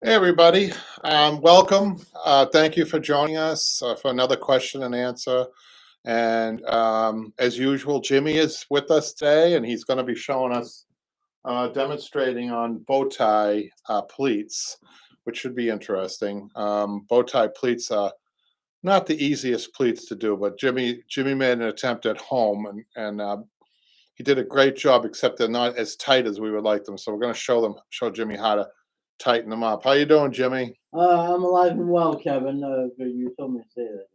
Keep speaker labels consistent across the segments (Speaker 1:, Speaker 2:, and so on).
Speaker 1: Hey, everybody. Welcome. Thank you for joining us for another question and answer. And as usual, Jimmy is with us today, and he's going to be showing us demonstrating on bow tie pleats, which should be interesting. Bow tie pleats are not the easiest pleats to do, but Jimmy made an attempt at home, and he did a great job, except they're not as tight as we would like them. So we're going to show Jimmy how to tighten them up. How you doing, Jimmy?
Speaker 2: I'm alive and well, Kevin. You told me to say that.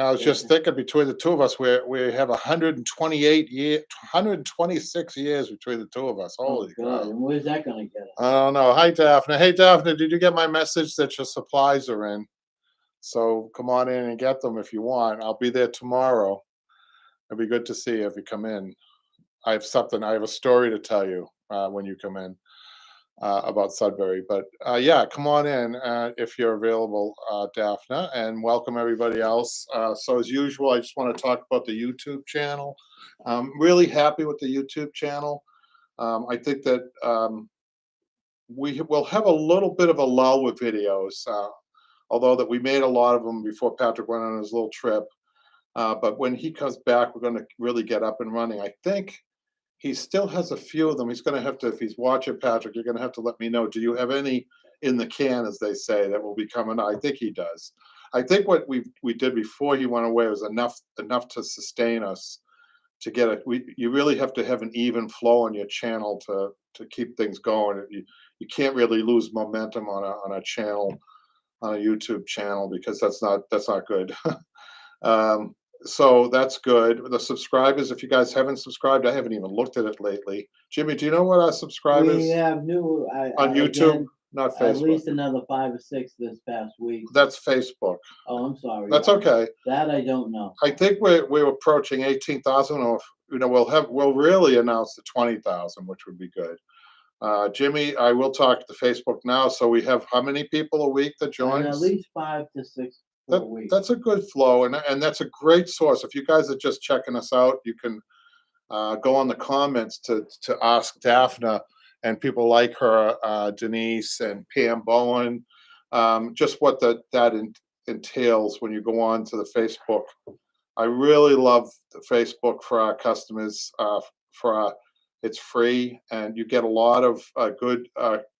Speaker 1: I was just thinking between the two of us, we have 126 years between the two of us.
Speaker 2: Oh
Speaker 1: Holy
Speaker 2: God!
Speaker 1: cow!
Speaker 2: And where's that gonna get us?
Speaker 1: I don't know. Hi, Daphne. Hey, Daphne, did you get my message that your supplies are in? So come on in and get them if you want. I'll be there tomorrow. It'd be good to see you if you come in. I have a story to tell you when you come in about Sudbury. But yeah, come on in if you're available, Daphne, and welcome everybody else. So as usual, I just want to talk about the YouTube channel. I'm really happy with the YouTube channel. I think that we will have a little bit of a lull with videos, although that we made a lot of them before Patrick went on his little trip. But when he comes back, we're going to really get up and running. I think he still has a few of them. He's going to have to, if he's watching, Patrick, you're going to have to let me know. Do you have any in the can, as they say, that will be coming? I think he does. I think what we did before he went away was enough to sustain us to get it. You really have to have an even flow on your channel to keep things going. You can't really lose momentum on a channel, on a YouTube channel, because that's not good. um, so that's good. The subscribers, if you guys haven't subscribed, I haven't even looked at it lately. Jimmy, do you know what our subscribers
Speaker 2: We have new
Speaker 1: on YouTube?
Speaker 2: again,
Speaker 1: Not
Speaker 2: at
Speaker 1: Facebook.
Speaker 2: least another 5 or 6 this past week.
Speaker 1: That's Facebook.
Speaker 2: Oh, I'm sorry.
Speaker 1: That's okay.
Speaker 2: That I don't know.
Speaker 1: I think we're approaching 18,000, or we'll really announce the 20,000, which would be good. Jimmy, I will talk to Facebook now. So we have how many people a week that joins?
Speaker 2: At least 5 to 6.
Speaker 1: That's a good flow, and that's a great source. If you guys are just checking us out, you can go on the comments to ask Daphne and people like her, Denise and Pam Bowen, just what that entails when you go on to the Facebook. I really love the Facebook for our customers. It's free, and you get a lot of good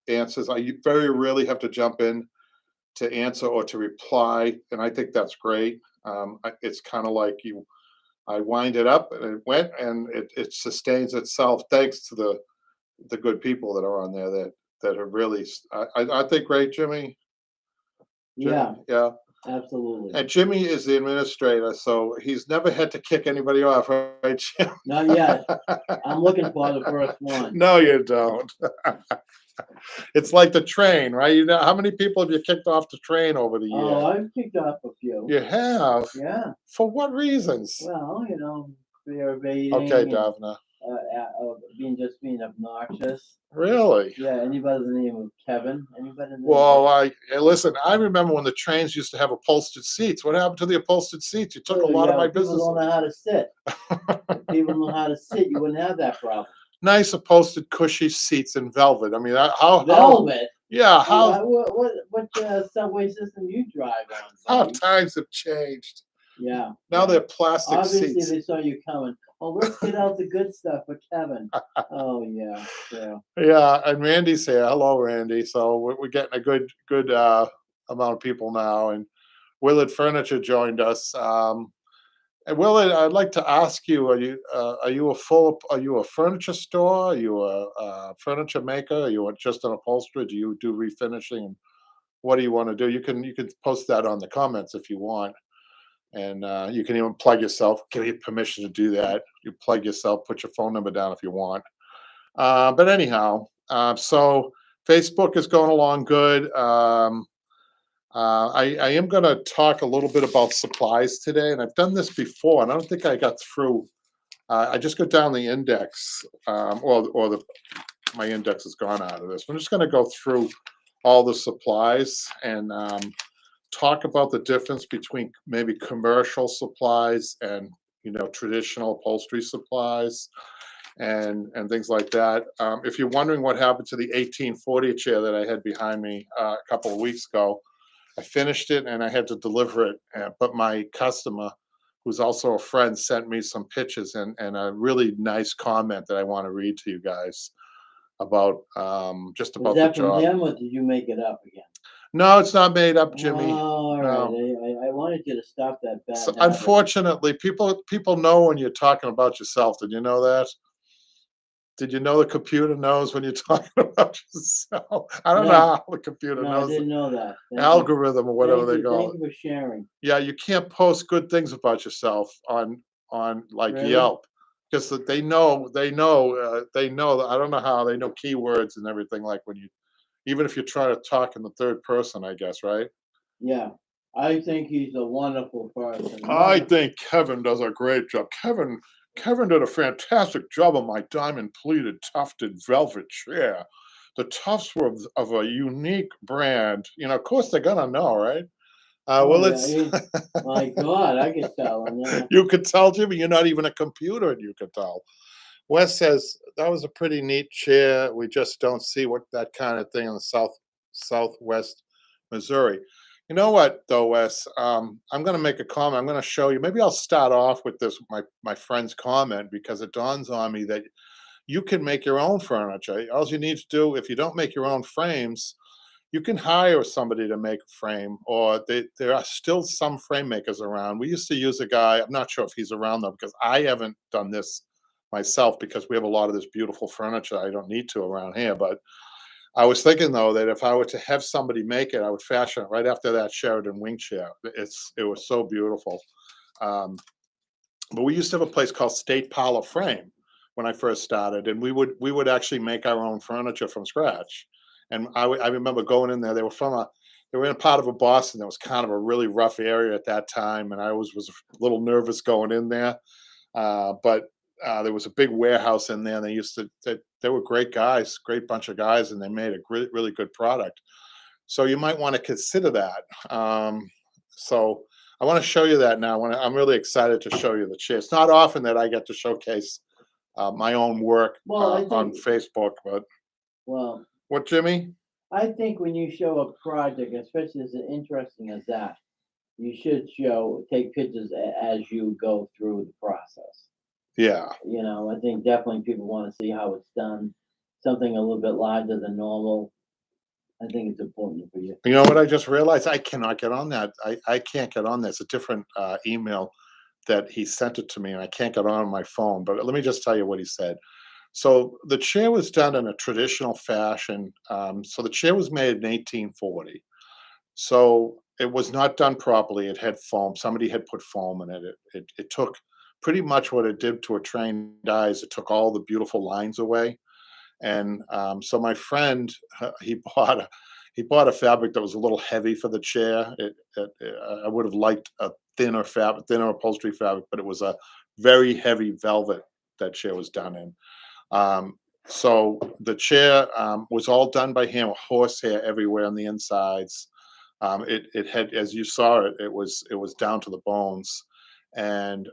Speaker 1: answers. You very rarely have to jump in to answer or to reply, and I think that's great. It's kind of like I wind it up and it went, and it sustains itself thanks to the good people that are on there that are really. I think great, Jimmy.
Speaker 2: Yeah,
Speaker 1: yeah,
Speaker 2: absolutely.
Speaker 1: and Jimmy is the administrator, so he's never had to kick anybody off, right, Jim?
Speaker 2: Not yet. I'm looking for the first one.
Speaker 1: No, you don't. It's like the train, right? You know, how many people have you kicked off the train over the years?
Speaker 2: Oh, I've kicked off a few.
Speaker 1: You have?
Speaker 2: Yeah.
Speaker 1: For what reasons?
Speaker 2: Well, fear evading.
Speaker 1: Okay, Daphne.
Speaker 2: Being obnoxious.
Speaker 1: Really?
Speaker 2: Yeah. Anybody with the name of Kevin? Anybody?
Speaker 1: Well, listen. I remember when the trains used to have upholstered seats. What happened to the upholstered seats? You took a lot of my business.
Speaker 2: People don't know how to sit. People know how to sit. You wouldn't have that problem.
Speaker 1: Nice upholstered, cushy seats in velvet. I mean,
Speaker 2: velvet.
Speaker 1: Yeah. How?
Speaker 2: What subway system you drive on?
Speaker 1: How times have changed.
Speaker 2: Yeah.
Speaker 1: Now they're plastic
Speaker 2: Obviously,
Speaker 1: seats.
Speaker 2: they saw you coming. Oh, let's get out the good stuff for Kevin. Oh yeah.
Speaker 1: Yeah, and Randy's here. Hello, Randy. So we're getting a good amount of people now, and Willard Furniture joined us. And Willard, I'd like to ask you: are you a furniture store? Are you a furniture maker? Are you just an upholsterer? Do you do refinishing? And what do you want to do? You can post that on the comments if you want, and you can even plug yourself. Give you permission to do that. You plug yourself. Put your phone number down if you want. But anyhow, so Facebook is going along good. I am going to talk a little bit about supplies today, and I've done this before, and I don't think I got through. I just got down the index, my index has gone out of this. I'm just going to go through all the supplies and talk about the difference between maybe commercial supplies and traditional upholstery supplies. and things like that. If you're wondering what happened to the 1840 chair that I had behind me a couple of weeks ago, I finished it and I had to deliver it. But my customer, who's also a friend, sent me some pictures and a really nice comment that I want to read to you guys about just
Speaker 2: Was
Speaker 1: about the
Speaker 2: that from
Speaker 1: job.
Speaker 2: him or did you make it up again?
Speaker 1: No, it's not made up,
Speaker 2: Oh,
Speaker 1: Jimmy.
Speaker 2: all right.
Speaker 1: No.
Speaker 2: I wanted you to stop that
Speaker 1: So
Speaker 2: bad habit.
Speaker 1: unfortunately, people know when you're talking about yourself. Did you know that? Did you know the computer knows when you're talking about yourself? I don't know
Speaker 2: No,
Speaker 1: how the computer
Speaker 2: no, I
Speaker 1: knows it.
Speaker 2: didn't know that. Thank you.
Speaker 1: Algorithm or whatever they call
Speaker 2: Thank
Speaker 1: it.
Speaker 2: you for sharing.
Speaker 1: Yeah, you can't post good things about yourself on like
Speaker 2: Really?
Speaker 1: Yelp because they know that I don't know how they know keywords and everything like when you even if you try to talk in the third person, I guess, right?
Speaker 2: Yeah. I think he's a wonderful person.
Speaker 1: I
Speaker 2: Wonderful.
Speaker 1: think Kevin does a great job. Kevin did a fantastic job on my diamond pleated tufted velvet chair. The tufts were of a unique brand. Of course they're gonna know, right?
Speaker 2: Oh
Speaker 1: Well,
Speaker 2: yeah.
Speaker 1: it's
Speaker 2: My God, I could tell. And
Speaker 1: you could tell, Jimmy. You're not even a computer, and you could tell. Wes says that was a pretty neat chair. We just don't see what that kind of thing in the southwest Missouri. You know what, though, Wes? I'm going to make a comment. I'm going to show you. Maybe I'll start off with this my friend's comment because it dawns on me that you can make your own furniture. All you need to do, if you don't make your own frames, you can hire somebody to make a frame, or there are still some frame makers around. We used to use a guy. I'm not sure if he's around though, because I haven't done this myself because we have a lot of this beautiful furniture. I don't need to around here, but I was thinking though that if I were to have somebody make it, I would fashion it right after that Sheridan wing chair. It was so beautiful. Um, but we used to have a place called State Parlor Frame when I first started, and we would actually make our own furniture from scratch. And I remember going in there. They were in a part of a Boston that was kind of a really rough area at that time, and I always was a little nervous going in there. But there was a big warehouse in there. And they were great guys, great bunch of guys, and they made a great, really good product. So you might want to consider that. So I want to show you that now. I'm really excited to show you the chair. It's not often that I get to showcase my own work
Speaker 2: well, I
Speaker 1: on
Speaker 2: think.
Speaker 1: Facebook, but
Speaker 2: Well,
Speaker 1: what, Jimmy?
Speaker 2: I think when you show a project, especially as interesting as that, you should take pictures as you go through the process.
Speaker 1: Yeah.
Speaker 2: I think definitely people want to see how it's done. Something a little bit larger than normal. I think it's important for you.
Speaker 1: You know what I just realized? I cannot get on that. I can't get on that. It's a different email that he sent it to me, and I can't get on my phone. But let me just tell you what he said. So the chair was done in a traditional fashion. So the chair was made in 1840. So it was not done properly. It had foam. Somebody had put foam in it. It took pretty much what it did to a trained eye is it took all the beautiful lines away. And so my friend, he bought a fabric that was a little heavy for the chair. I would have liked a thinner upholstery fabric, but it was a very heavy velvet that chair was done in. Um, so the chair was all done by him, horsehair everywhere on the insides. It had, as you saw it, it was down to the bones. And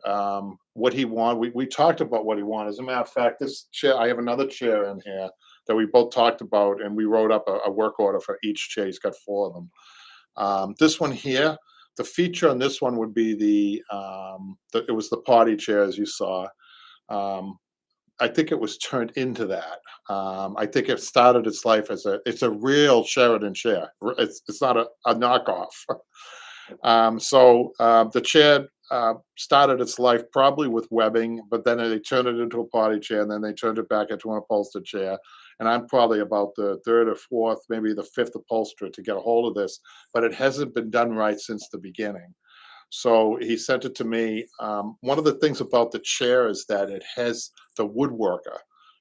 Speaker 1: what he wanted, we talked about what he wanted. As a matter of fact, this chair, I have another chair in here that we both talked about, and we wrote up a work order for each chair. He's got four of them. This one here, the feature on this one would be it was the party chair, as you saw. Um, I think it was turned into that. I think it started its life as it's a real Sheridan chair. It's not a knockoff. The chair started its life probably with webbing, but then they turned it into a party chair, and then they turned it back into an upholstered chair. And I'm probably about the third or fourth, maybe the fifth upholsterer to get a hold of this, but it hasn't been done right since the beginning. So he sent it to me. One of the things about the chair is that it has the woodworker.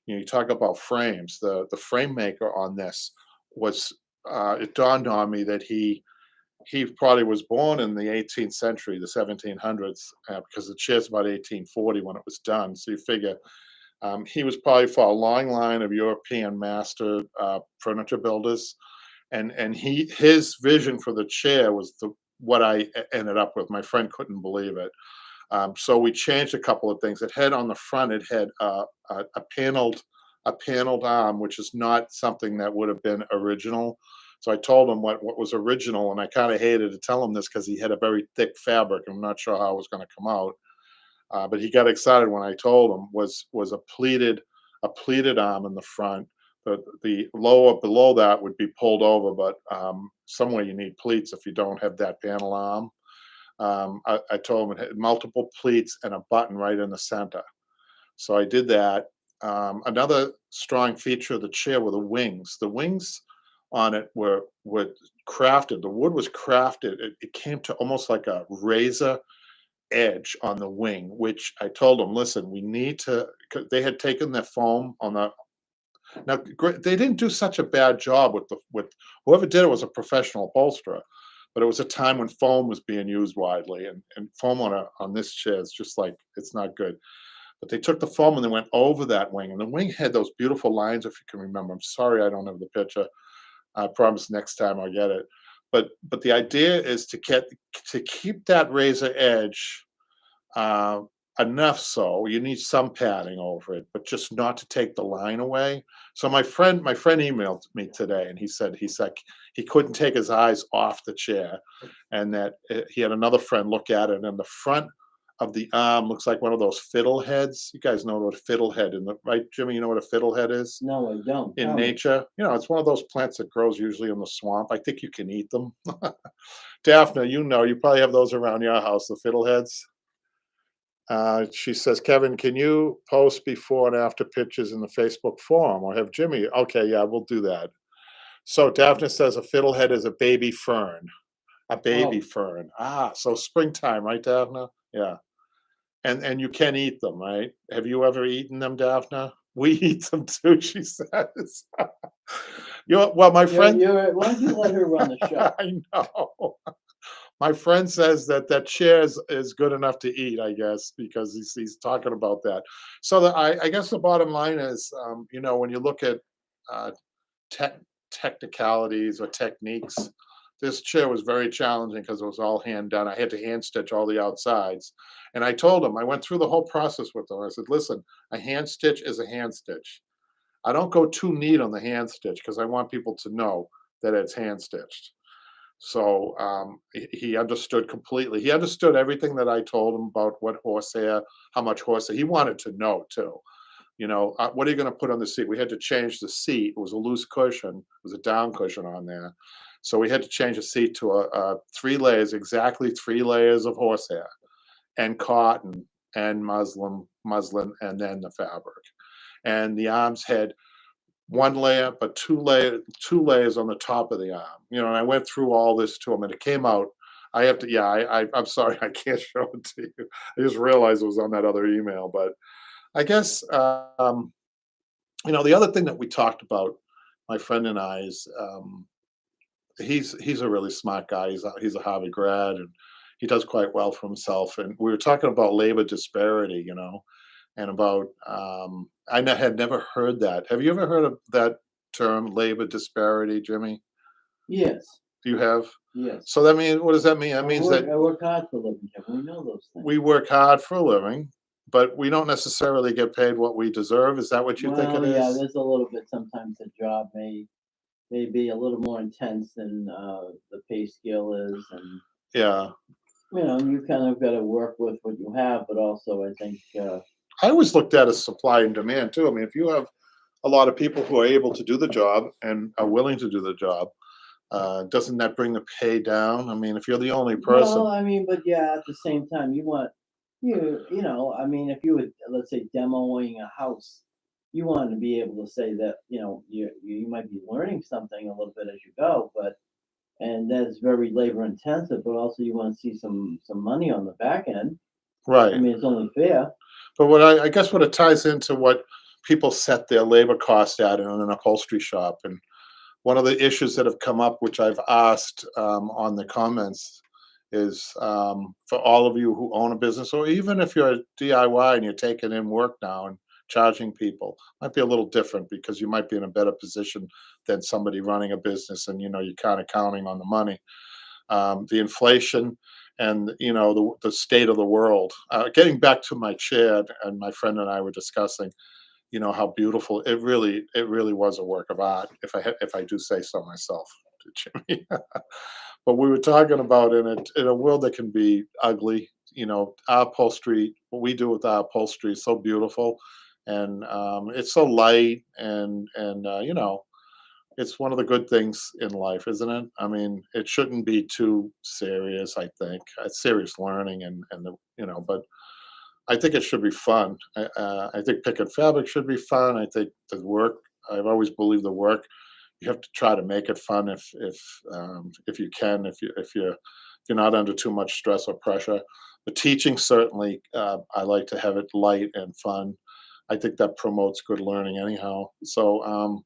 Speaker 1: You talk about frames. The frame maker on this was. It dawned on me that he probably was born in the 18th century, the 1700s, because the chair's about 1840 when it was done. So you figure he was probably for a long line of European master furniture builders, and his vision for the chair was what I ended up with. My friend couldn't believe it. So we changed a couple of things. It had on the front, it had a paneled arm, which is not something that would have been original. So I told him what was original, and I kind of hated to tell him this because he had a very thick fabric. I'm not sure how it was going to come out, but he got excited when I told him was a pleated arm in the front. The lower below that would be pulled over, but somewhere you need pleats if you don't have that panel arm. I told him it had multiple pleats and a button right in the center. So I did that. Another strong feature of the chair were the wings. The wings on it were crafted. The wood was crafted. It came to almost like a razor edge on the wing, which I told them, listen, we need to. 'Cause they had taken their foam on the. Now they didn't do such a bad job with whoever did it was a professional upholsterer, but it was a time when foam was being used widely, and foam on this chair is just like it's not good. But they took the foam and they went over that wing, and the wing had those beautiful lines, if you can remember. I'm sorry I don't have the picture. I promise next time I'll get it. But the idea is to keep that razor edge uh, enough so you need some padding over it, but just not to take the line away. So my friend emailed me today, and he said he couldn't take his eyes off the chair, and that he had another friend look at it, and the front of the arm looks like one of those fiddle heads. You guys know what a fiddlehead in the right, Jimmy? You know what a fiddlehead is
Speaker 2: No, I don't.
Speaker 1: in
Speaker 2: Tell me.
Speaker 1: nature? It's one of those plants that grows usually in the swamp. I think you can eat them. Daphne, you probably have those around your house, the fiddleheads. She says, Kevin, can you post before and after pictures in the Facebook forum or have Jimmy? Okay, yeah, we'll do that. So Daphne says a fiddlehead is a baby fern. A baby
Speaker 2: Oh,
Speaker 1: fern. So springtime, right, Daphne? Yeah. And you can eat them, right? Have you ever eaten them, Daphne? We eat them too, she says. Well, my friend,
Speaker 2: why don't you let her run the show?
Speaker 1: I know. My friend says that chair is good enough to eat, I guess, because he's talking about that. So I guess the bottom line is, when you look at uh, tech technicalities or techniques, this chair was very challenging because it was all hand done. I had to hand stitch all the outsides, and I told him I went through the whole process with him. I said, "Listen, a hand stitch is a hand stitch. I don't go too neat on the hand stitch because I want people to know that it's hand stitched." So he understood completely. He understood everything that I told him about what horsehair, how much horsehair. He wanted to know too. What are you going to put on the seat? We had to change the seat. It was a loose cushion. It was a down cushion on there. So we had to change the seat to a 3 layers, exactly 3 layers of horsehair and cotton and muslin, and then the fabric. And the arms had 1 layer, but 2 layers on the top of the arm. And I went through all this to him, and it came out. I have to, yeah, I'm sorry, I can't show it to you. I just realized it was on that other email, but I guess the other thing that we talked about, my friend and I, is he's a really smart guy. He's a Harvard grad, and he does quite well for himself. And we were talking about labor disparity, and about had never heard that. Have you ever heard of that term, labor disparity, Jimmy?
Speaker 2: yes,
Speaker 1: Do you have?
Speaker 2: yes.
Speaker 1: So that means, what does that mean? That means that
Speaker 2: I work hard for a living, Kevin. We know those things.
Speaker 1: we work hard for a living, but we don't necessarily get paid what we deserve. Is that what you think it
Speaker 2: Well, yeah,
Speaker 1: is?
Speaker 2: there's a little bit. Sometimes the job may be a little more intense than the pay scale is, and
Speaker 1: Yeah.
Speaker 2: you kind of got to work with what you have, but also I think
Speaker 1: I always looked at as supply and demand too. I mean, if you have a lot of people who are able to do the job and are willing to do the job, doesn't that bring the pay down? I mean, if you're the only person,
Speaker 2: well, I mean, but yeah, at the same time, you want I mean, if you would, let's say, demoing a house, you want to be able to say that you might be learning something a little bit as you go, but and that's very labor intensive, but also you want to see some money on the back end. I
Speaker 1: right?
Speaker 2: mean, it's only fair.
Speaker 1: But I guess what it ties into what people set their labor cost at in an upholstery shop, and one of the issues that have come up, which I've asked on the comments, is for all of you who own a business, or even if you're a DIY and you're taking in work now and charging people, might be a little different because you might be in a better position than somebody running a business, and you're kind of counting on the money. The inflation, and the state of the world. Getting back to my chair, and my friend and I were discussing, how beautiful it really was a work of art, if I do say so myself, Jimmy. But we were talking about in a world that can be ugly, our upholstery, what we do with our upholstery is so beautiful, and it's so light, and it's one of the good things in life, isn't it? I mean, it shouldn't be too serious. I think serious learning, but I think it should be fun. I think picking fabric should be fun. I think the work. I've always believed the work. You have to try to make it fun if you can. If you're not under too much stress or pressure. The teaching certainly. I like to have it light and fun. I think that promotes good learning anyhow. So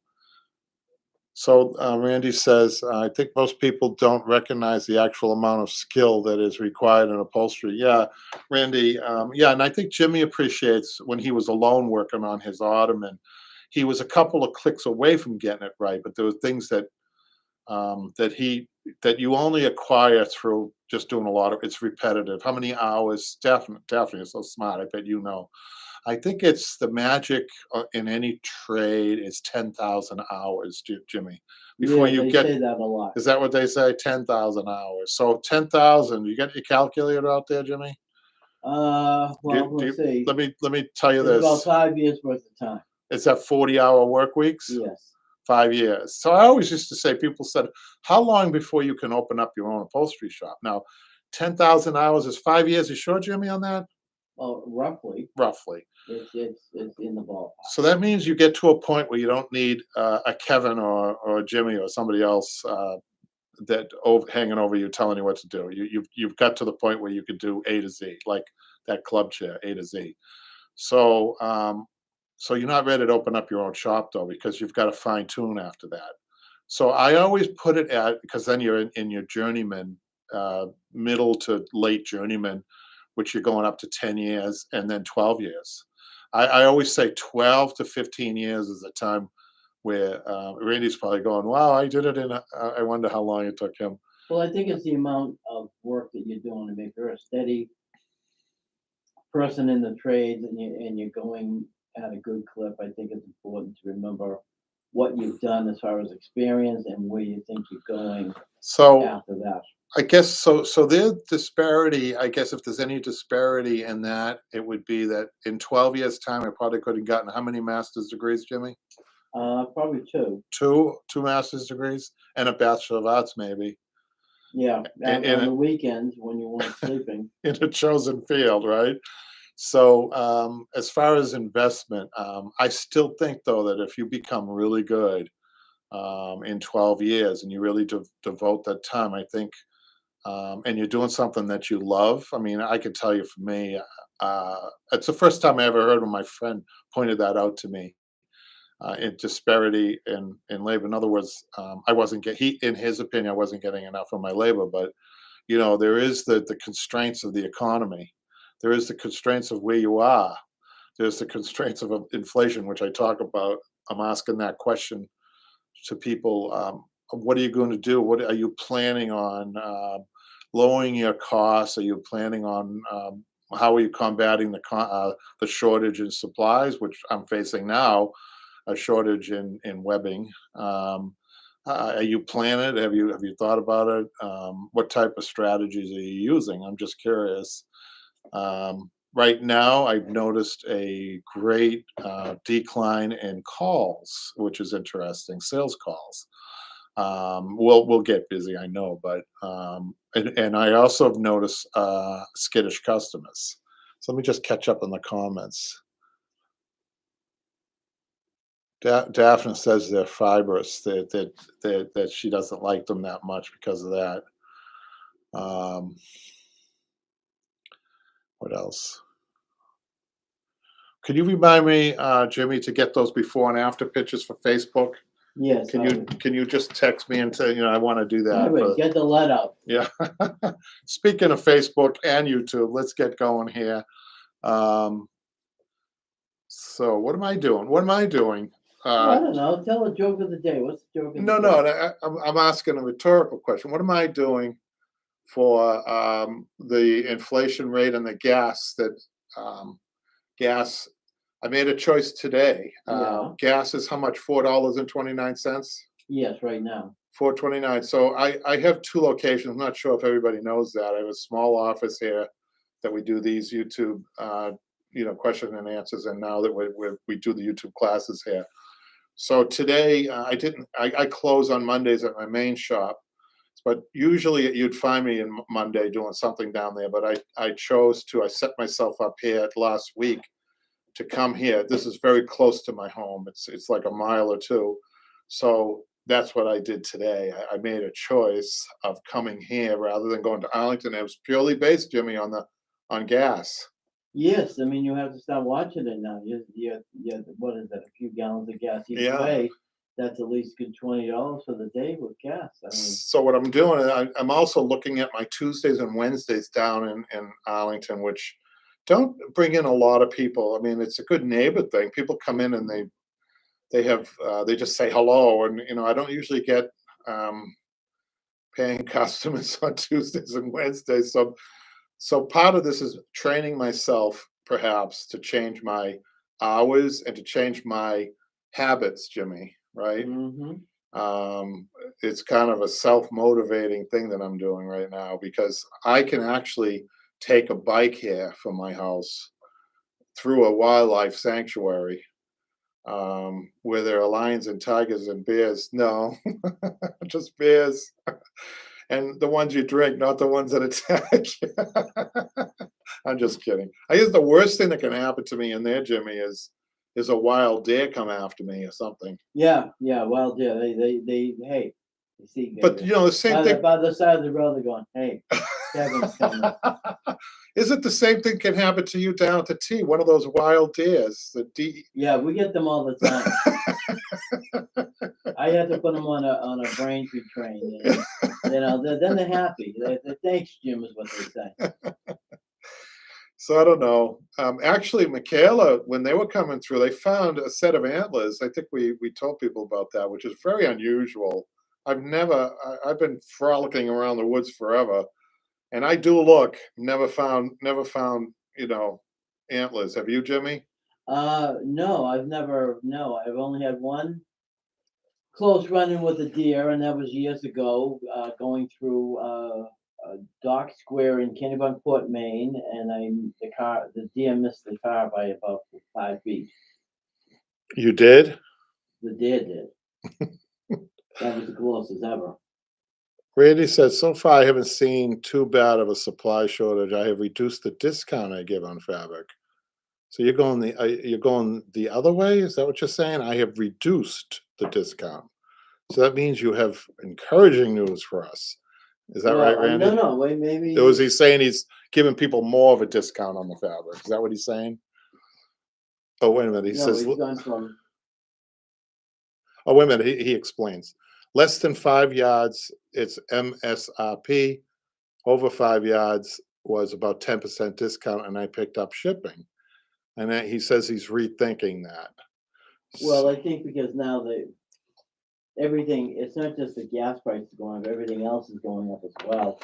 Speaker 1: Randy says, I think most people don't recognize the actual amount of skill that is required in upholstery. Yeah, Randy. Yeah, and I think Jimmy appreciates when he was alone working on his ottoman. He was a couple of clicks away from getting it right, but there were things that you only acquire through just doing a lot of. It's repetitive. How many hours? Daphne is so smart. I bet you know. I think it's the magic in any trade is 10,000 hours, Jimmy. Before
Speaker 2: Yeah,
Speaker 1: you
Speaker 2: they
Speaker 1: get,
Speaker 2: say that a lot.
Speaker 1: is that what they say? 10,000 hours. So 10,000. You got your calculator out there, Jimmy?
Speaker 2: Well, let's see.
Speaker 1: Let me tell you
Speaker 2: It's about
Speaker 1: this.
Speaker 2: 5 years worth of time.
Speaker 1: It's that 40-hour work weeks.
Speaker 2: Yes.
Speaker 1: 5 years. So I always used to say, people said, how long before you can open up your own upholstery shop? Now, 10,000 hours is 5 years. You sure, Jimmy, on that?
Speaker 2: Well, roughly,
Speaker 1: Roughly.
Speaker 2: it's in the ballpark.
Speaker 1: So that means you get to a point where you don't need a Kevin or a Jimmy or somebody else hanging over you telling you what to do. You've got to the point where you could do A to Z, like that club chair, A to Z. So so you're not ready to open up your own shop though, because you've got to fine tune after that. So I always put it at, because then you're in your journeyman, middle to late journeyman, which you're going up to 10 years and then 12 years. I always say 12 to 15 years is the time where Randy's probably going, wow, I did it I wonder how long it took him.
Speaker 2: Well, I think it's the amount of work that you're doing to make her a steady person in the trades, and you're going at a good clip. I think it's important to remember what you've done as far as experience and where you think you're going
Speaker 1: So
Speaker 2: after that.
Speaker 1: I guess so their disparity, I guess if there's any disparity in that, it would be that in 12 years' time, I probably could have gotten how many master's degrees, Jimmy?
Speaker 2: Probably two.
Speaker 1: Two master's degrees and a Bachelor of Arts, maybe,
Speaker 2: Yeah,
Speaker 1: in,
Speaker 2: on
Speaker 1: in,
Speaker 2: the weekends when you weren't sleeping.
Speaker 1: in a chosen field, right? So as far as investment, I still think, though, that if you become really good in 12 years and you really devote that time, I think, and you're doing something that you love. I mean, I can tell you for me, it's the first time I ever heard when my friend pointed that out to me. In disparity in labor. In other words, I wasn't in his opinion, I wasn't getting enough of my labor. But there is the constraints of the economy. There is the constraints of where you are. There's the constraints of inflation, which I talk about. I'm asking that question to people. What are you going to do? What are you planning on? Lowering your costs? Are you planning on how are you combating the shortage in supplies, which I'm facing now, a shortage in webbing? Are you planning it? Have you thought about it? What type of strategies are you using? I'm just curious. Right now, I've noticed a great decline in calls, which is interesting. Sales calls. We'll get busy, I know, but and I also have noticed skittish customers. So let me just catch up on the comments. Daphne says they're fibrous. That she doesn't like them that much because of that. Um, what else? Could you remind me, Jimmy, to get those before and after pictures for Facebook?
Speaker 2: Yes.
Speaker 1: Can you just text me and say, I want to do that?
Speaker 2: Anyway, get the lead out.
Speaker 1: Yeah. Speaking of Facebook and YouTube, let's get going here. So what am I doing? What am I doing?
Speaker 2: I don't know. Tell a joke of the day. What's the joke of the
Speaker 1: No,
Speaker 2: day?
Speaker 1: no. I'm asking a rhetorical question. What am I doing for the inflation rate and the gas gas. I made a choice today.
Speaker 2: Yeah.
Speaker 1: Gas is how much? $4.29.
Speaker 2: Yes, right now.
Speaker 1: 4.29. So I have two locations. I'm not sure if everybody knows that. I have a small office here that we do these YouTube, question and answers, and now that we do the YouTube classes here. So today I didn't. I close on Mondays at my main shop, but usually you'd find me in Monday doing something down there. But I chose to. I set myself up here last week to come here. This is very close to my home. It's like a mile or two. So that's what I did today. I made a choice of coming here rather than going to Arlington. It was purely based, Jimmy, on gas.
Speaker 2: Yes, I mean, you have to start watching it now. What is that? A few gallons of gas each
Speaker 1: Yeah.
Speaker 2: way. That's at least good $20 for the day with gas. I mean,
Speaker 1: So what I'm doing, I'm also looking at my Tuesdays and Wednesdays down in Arlington, which don't bring in a lot of people. I mean, it's a good neighbor thing. People come in and they just say hello, and I don't usually get paying customers on Tuesdays and Wednesdays. So part of this is training myself, perhaps, to change my hours and to change my habits, Jimmy. Right?
Speaker 2: mhm.
Speaker 1: It's kind of a self-motivating thing that I'm doing right now because I can actually take a bike here from my house through a wildlife sanctuary where there are lions and tigers and bears. No, just bears. And the ones you drink, not the ones that attack you. I'm just kidding. I guess the worst thing that can happen to me in there, Jimmy, is a wild deer come after me or something.
Speaker 2: Yeah, yeah. Well, yeah. They. Hey, you see,
Speaker 1: But the same thing.
Speaker 2: by the side of the road, they're going, "Hey, Kevin's coming."
Speaker 1: Is it the same thing can happen to you down at the T? One of those wild deers, the D.
Speaker 2: Yeah, we get them all the time. I had to put them on a Braintree train. Then they're happy. Thanks, Jim, is what they say.
Speaker 1: So I don't know. Actually, Michaela, when they were coming through, they found a set of antlers. I think we told people about that, which is very unusual. I've been frolicking around the woods forever, and I do look. Never found antlers. Have you, Jimmy?
Speaker 2: No, I've never. No, I've only had one close run-in with a deer, and that was years ago, going through Dock Square in Kennebunkport, Maine, and the deer missed the car by about 5 feet.
Speaker 1: You did?
Speaker 2: The deer did. That was the closest ever.
Speaker 1: Randy says, so far I haven't seen too bad of a supply shortage. I have reduced the discount I give on fabric. So you're going the other way? Is that what you're saying? I have reduced the discount. So that means you have encouraging news for us. Is that right,
Speaker 2: Well,
Speaker 1: Randy?
Speaker 2: no, wait, maybe.
Speaker 1: Or was he saying he's giving people more of a discount on the fabric? Is that what he's saying? Oh, wait a minute. He
Speaker 2: No,
Speaker 1: says,
Speaker 2: he's gone from.
Speaker 1: oh, wait a minute. He explains. Less than 5 yards, it's MSRP. Over 5 yards was about 10% discount, and I picked up shipping. And then he says he's rethinking that.
Speaker 2: Well, I think because now everything, it's not just the gas price is going up, everything else is going up as well.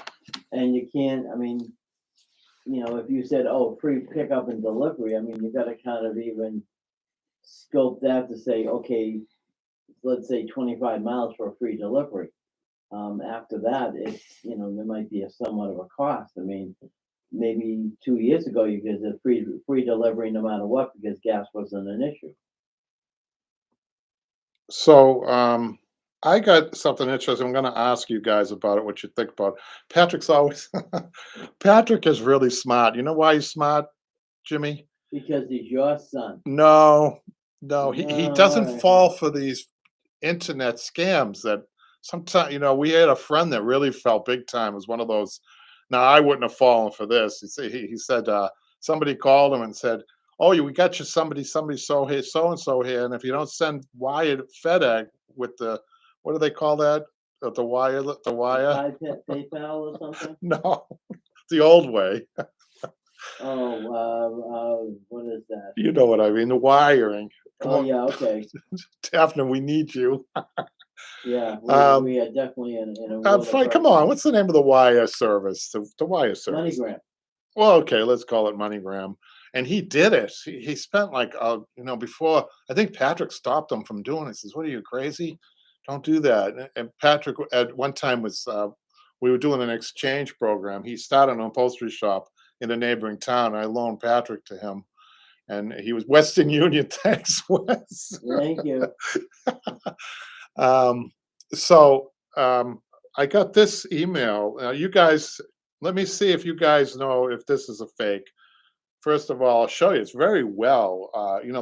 Speaker 2: And you can't, I mean, if you said, oh, free pickup and delivery, I mean, you gotta kind of even scope that to say, okay, let's say 25 miles for a free delivery. After that, there might be a somewhat of a cost. I mean, maybe 2 years ago, you get a free delivery no matter what because gas wasn't an issue.
Speaker 1: So I got something interesting. I'm going to ask you guys about it, what you think about. Patrick's always Patrick is really smart. You know why he's smart, Jimmy?
Speaker 2: Because he's your son.
Speaker 1: No, he doesn't
Speaker 2: No.
Speaker 1: fall for these internet scams that sometimes, we had a friend that really fell big time. It was one of those. Now, I wouldn't have fallen for this. He said somebody called him and said, oh, we got you somebody so and so here, and if you don't send wire FedEx with the, what do they call that? The wire.
Speaker 2: PayPal or something?
Speaker 1: No, the old way.
Speaker 2: What is that?
Speaker 1: You know what I mean? The wiring. Come on,
Speaker 2: yeah, okay.
Speaker 1: Daphne, we need you.
Speaker 2: Yeah,
Speaker 1: Um,
Speaker 2: we are definitely in a world of
Speaker 1: come
Speaker 2: hurt
Speaker 1: on,
Speaker 2: now.
Speaker 1: what's the name of the wire service? The wire service.
Speaker 2: MoneyGram.
Speaker 1: Well, okay, let's call it MoneyGram. And he did it. He spent like, before, I think Patrick stopped him from doing it. He says, "What are you, crazy? Don't do that." And Patrick at one time we were doing an exchange program. He started an upholstery shop in a neighboring town. I loaned Patrick to him, and he was Western Union. Thanks, Wes.
Speaker 2: Thank you.
Speaker 1: Um, so I got this email. You guys, let me see if you guys know if this is a fake. First of all, I'll show you. It's very well,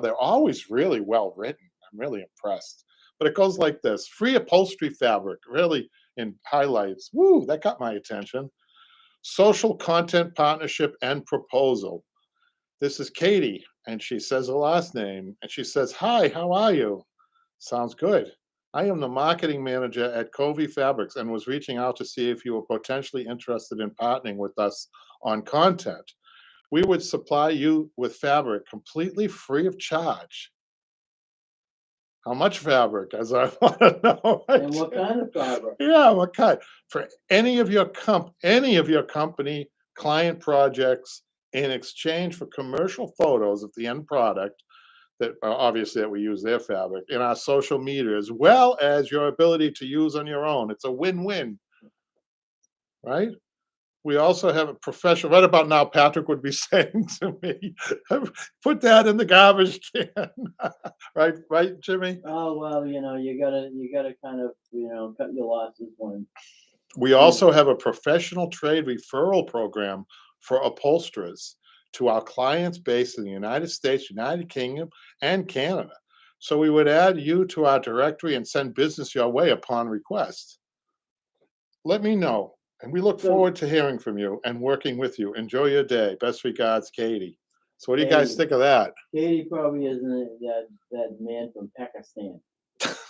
Speaker 1: they're always really well written. I'm really impressed. But it goes like this: free upholstery fabric, really in highlights. Woo, that got my attention. Social content partnership and proposal. This is Katie, and she says her last name, and she says, "Hi, how are you?" Sounds good. I am the marketing manager at Covey Fabrics and was reaching out to see if you were potentially interested in partnering with us on content. We would supply you with fabric completely free of charge. How much fabric? As I want to know.
Speaker 2: And what kind of fabric?
Speaker 1: Yeah, what kind? For any of your company client projects in exchange for commercial photos of the end product that obviously that we use their fabric in our social media, as well as your ability to use on your own. It's a win-win, right? We also have a professional. Right about now, Patrick would be saying to me, "Put that in the garbage can." Right, Jimmy.
Speaker 2: Oh well, you gotta kind of cut your losses when
Speaker 1: We
Speaker 2: you
Speaker 1: also have a professional trade referral program for upholsterers to our clients based in the United States, United Kingdom, and Canada. So we would add you to our directory and send business your way upon request. Let me know, and we look
Speaker 2: so
Speaker 1: forward to hearing from you and working with you. Enjoy your day. Best regards, Katie. So, what do you guys
Speaker 2: Katie.
Speaker 1: think of that?
Speaker 2: Katie probably isn't that man from Pakistan.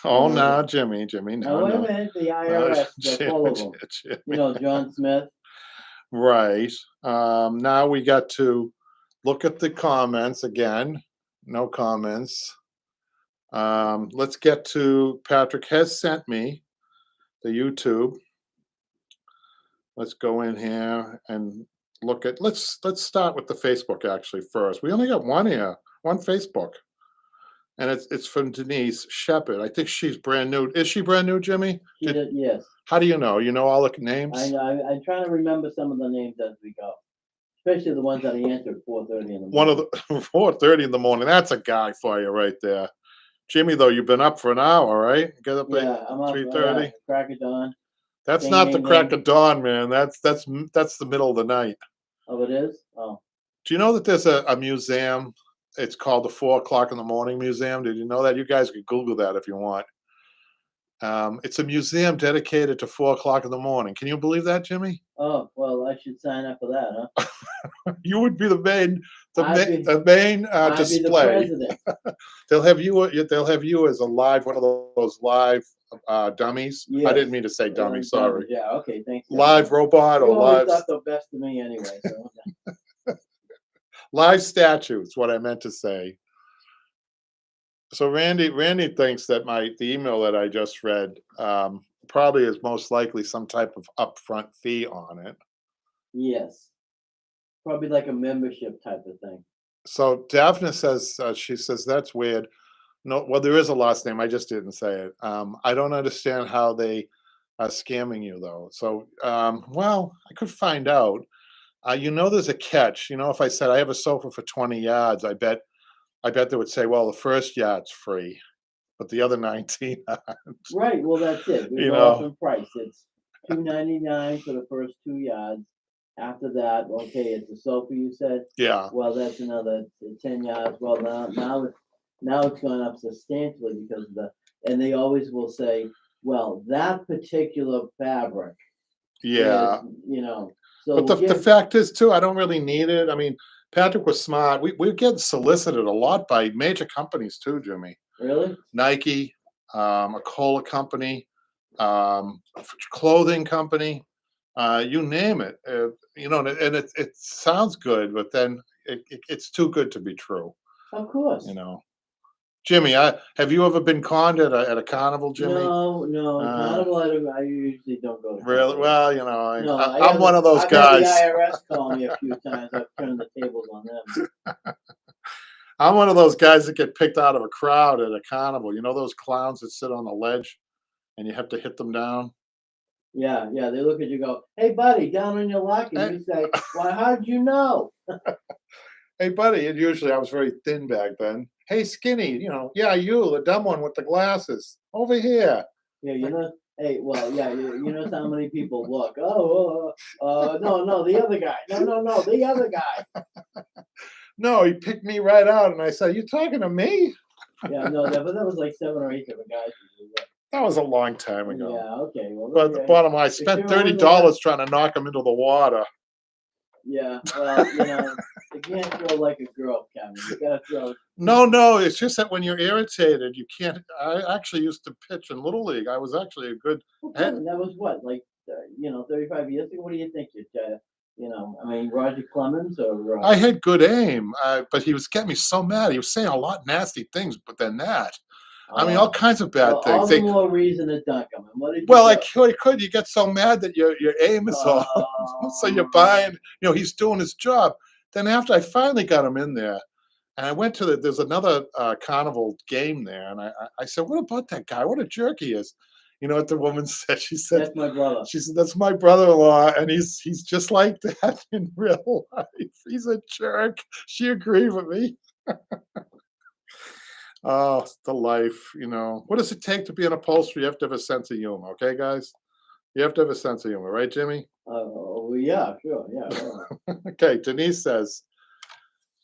Speaker 1: Oh, no, Jimmy,
Speaker 2: Now
Speaker 1: no,
Speaker 2: wait a
Speaker 1: no,
Speaker 2: minute, the
Speaker 1: no,
Speaker 2: IRS, they're full of them.
Speaker 1: Jimmy.
Speaker 2: John Smith.
Speaker 1: Right. Now we got to look at the comments again. No comments. Let's get to Patrick has sent me the YouTube. Let's go in here and look at. Let's start with the Facebook actually first. We only got one here, one Facebook, and it's from Denise Shepard. I think she's brand new. Is she brand new, Jimmy?
Speaker 2: Yes.
Speaker 1: How do you know? You know all the
Speaker 2: I
Speaker 1: names?
Speaker 2: know. I'm trying to remember some of the names as we go, especially the ones that I answered 4:30 in the
Speaker 1: One of
Speaker 2: morning.
Speaker 1: the 4:30 in the morning. That's a guy for you right there. Jimmy, though, you've been up for an hour, right? Get up at
Speaker 2: Yeah, I'm up.
Speaker 1: 3:30.
Speaker 2: Crack of dawn.
Speaker 1: That's
Speaker 2: Ding
Speaker 1: not the
Speaker 2: ding
Speaker 1: crack
Speaker 2: ding.
Speaker 1: of dawn, man. That's the middle of the night.
Speaker 2: Oh, it is. Oh,
Speaker 1: Do you know that there's a museum? It's called the 4 o'clock in the morning museum. Did you know that? You guys could Google that if you want. It's a museum dedicated to 4 o'clock in the morning. Can you believe that, Jimmy?
Speaker 2: oh. Well, I should sign up for that, huh?
Speaker 1: You would be the main
Speaker 2: I'd be.
Speaker 1: the main
Speaker 2: I'd be the
Speaker 1: display.
Speaker 2: president.
Speaker 1: They'll have you as a live one of those live dummies. I
Speaker 2: Yes.
Speaker 1: didn't mean to say dummy. Sorry,
Speaker 2: Yeah. Okay. Thanks.
Speaker 1: live robot
Speaker 2: You
Speaker 1: or
Speaker 2: always
Speaker 1: live
Speaker 2: thought the best of me anyway. So
Speaker 1: live statue. Is what I meant to say. So Randy thinks that the email that I just read probably is most likely some type of upfront fee on it.
Speaker 2: yes, probably like a membership type of thing.
Speaker 1: So Daphne says she says that's weird. No, well, there is a last name. I just didn't say it. I don't understand how they are scamming you though. So, well, I could find out. There's a catch. If I said I have a sofa for 20 yards, I bet they would say, well, the first yard's free, but the other 19 aren't.
Speaker 2: Right. Well, that's it. We
Speaker 1: You
Speaker 2: go up
Speaker 1: know,
Speaker 2: in price. It's $2.99 for the first 2 yards. After that, okay, it's a sofa. You said.
Speaker 1: yeah,
Speaker 2: Well, that's another 10 yards. Well, now it's gone up substantially because and they always will say, well, that particular fabric is,
Speaker 1: yeah.
Speaker 2: so
Speaker 1: But
Speaker 2: we'll
Speaker 1: the
Speaker 2: give.
Speaker 1: fact is, too, I don't really need it. I mean, Patrick was smart. We're getting solicited a lot by major companies, too, Jimmy.
Speaker 2: Really?
Speaker 1: Nike, a cola company, clothing company, you name it. And it sounds good, but then it's too good to be true.
Speaker 2: Of course.
Speaker 1: You know. Jimmy, have you ever been conned at a carnival, Jimmy?
Speaker 2: No,
Speaker 1: Uh,
Speaker 2: carnival, I usually don't go to
Speaker 1: really?
Speaker 2: carnival.
Speaker 1: Well,
Speaker 2: No,
Speaker 1: I'm one of those
Speaker 2: I've had the
Speaker 1: guys.
Speaker 2: IRS call me a few times. I've turned the tables on them.
Speaker 1: I'm one of those guys that get picked out of a crowd at a carnival. You know those clowns that sit on the ledge and you have to hit them down?
Speaker 2: Yeah, they look at you, go, "Hey, buddy, down on your luck," and
Speaker 1: Hey,
Speaker 2: you say, "Why? How'd you know?"
Speaker 1: hey, buddy. And usually I was very thin back then. Hey, skinny, yeah, you, the dumb one with the glasses, over here.
Speaker 2: Yeah,
Speaker 1: Like,
Speaker 2: Hey, well, yeah, you notice how many people look. Oh, no, the other guy. No, the other guy.
Speaker 1: no, he picked me right out. And I said, you talking to me?
Speaker 2: Yeah, no, but that was like 7 or 8 different guys.
Speaker 1: That was a long time ago.
Speaker 2: Yeah, okay, well,
Speaker 1: But the bottom line, I
Speaker 2: if
Speaker 1: spent
Speaker 2: you're on the
Speaker 1: $30 trying to knock him into the water.
Speaker 2: yeah, well, you can't throw like a girl, Kevin. You gotta throw.
Speaker 1: No, it's just that when you're irritated, you can't. I actually used to pitch in Little League. I was actually a good
Speaker 2: Well,
Speaker 1: head.
Speaker 2: Kevin, that was what, like, 35 years ago. What do you think? I mean, Roger Clemens or
Speaker 1: I had good aim, but he was getting me so mad. He was saying a lot of nasty things, but then that. I mean, all kinds of bad
Speaker 2: well, all
Speaker 1: things.
Speaker 2: the more reason to dunk him. And what did you
Speaker 1: Well, I
Speaker 2: do?
Speaker 1: could. You get so mad that your aim is off. So you're buying, he's doing his job. Then after I finally got him in there, and I went to there's another carnival game there, and I said, "What about that guy? What a jerk he is!" You know what the woman said? She said,
Speaker 2: That's my brother.
Speaker 1: "She said that's my brother-in-law, and he's just like that in real life. He's a jerk." She agreed with me. Oh, the life, What does it take to be an upholsterer? You have to have a sense of humor, okay, guys? You have to have a sense of humor, right, Jimmy?
Speaker 2: Oh, yeah, sure, yeah.
Speaker 1: Okay, Denise says,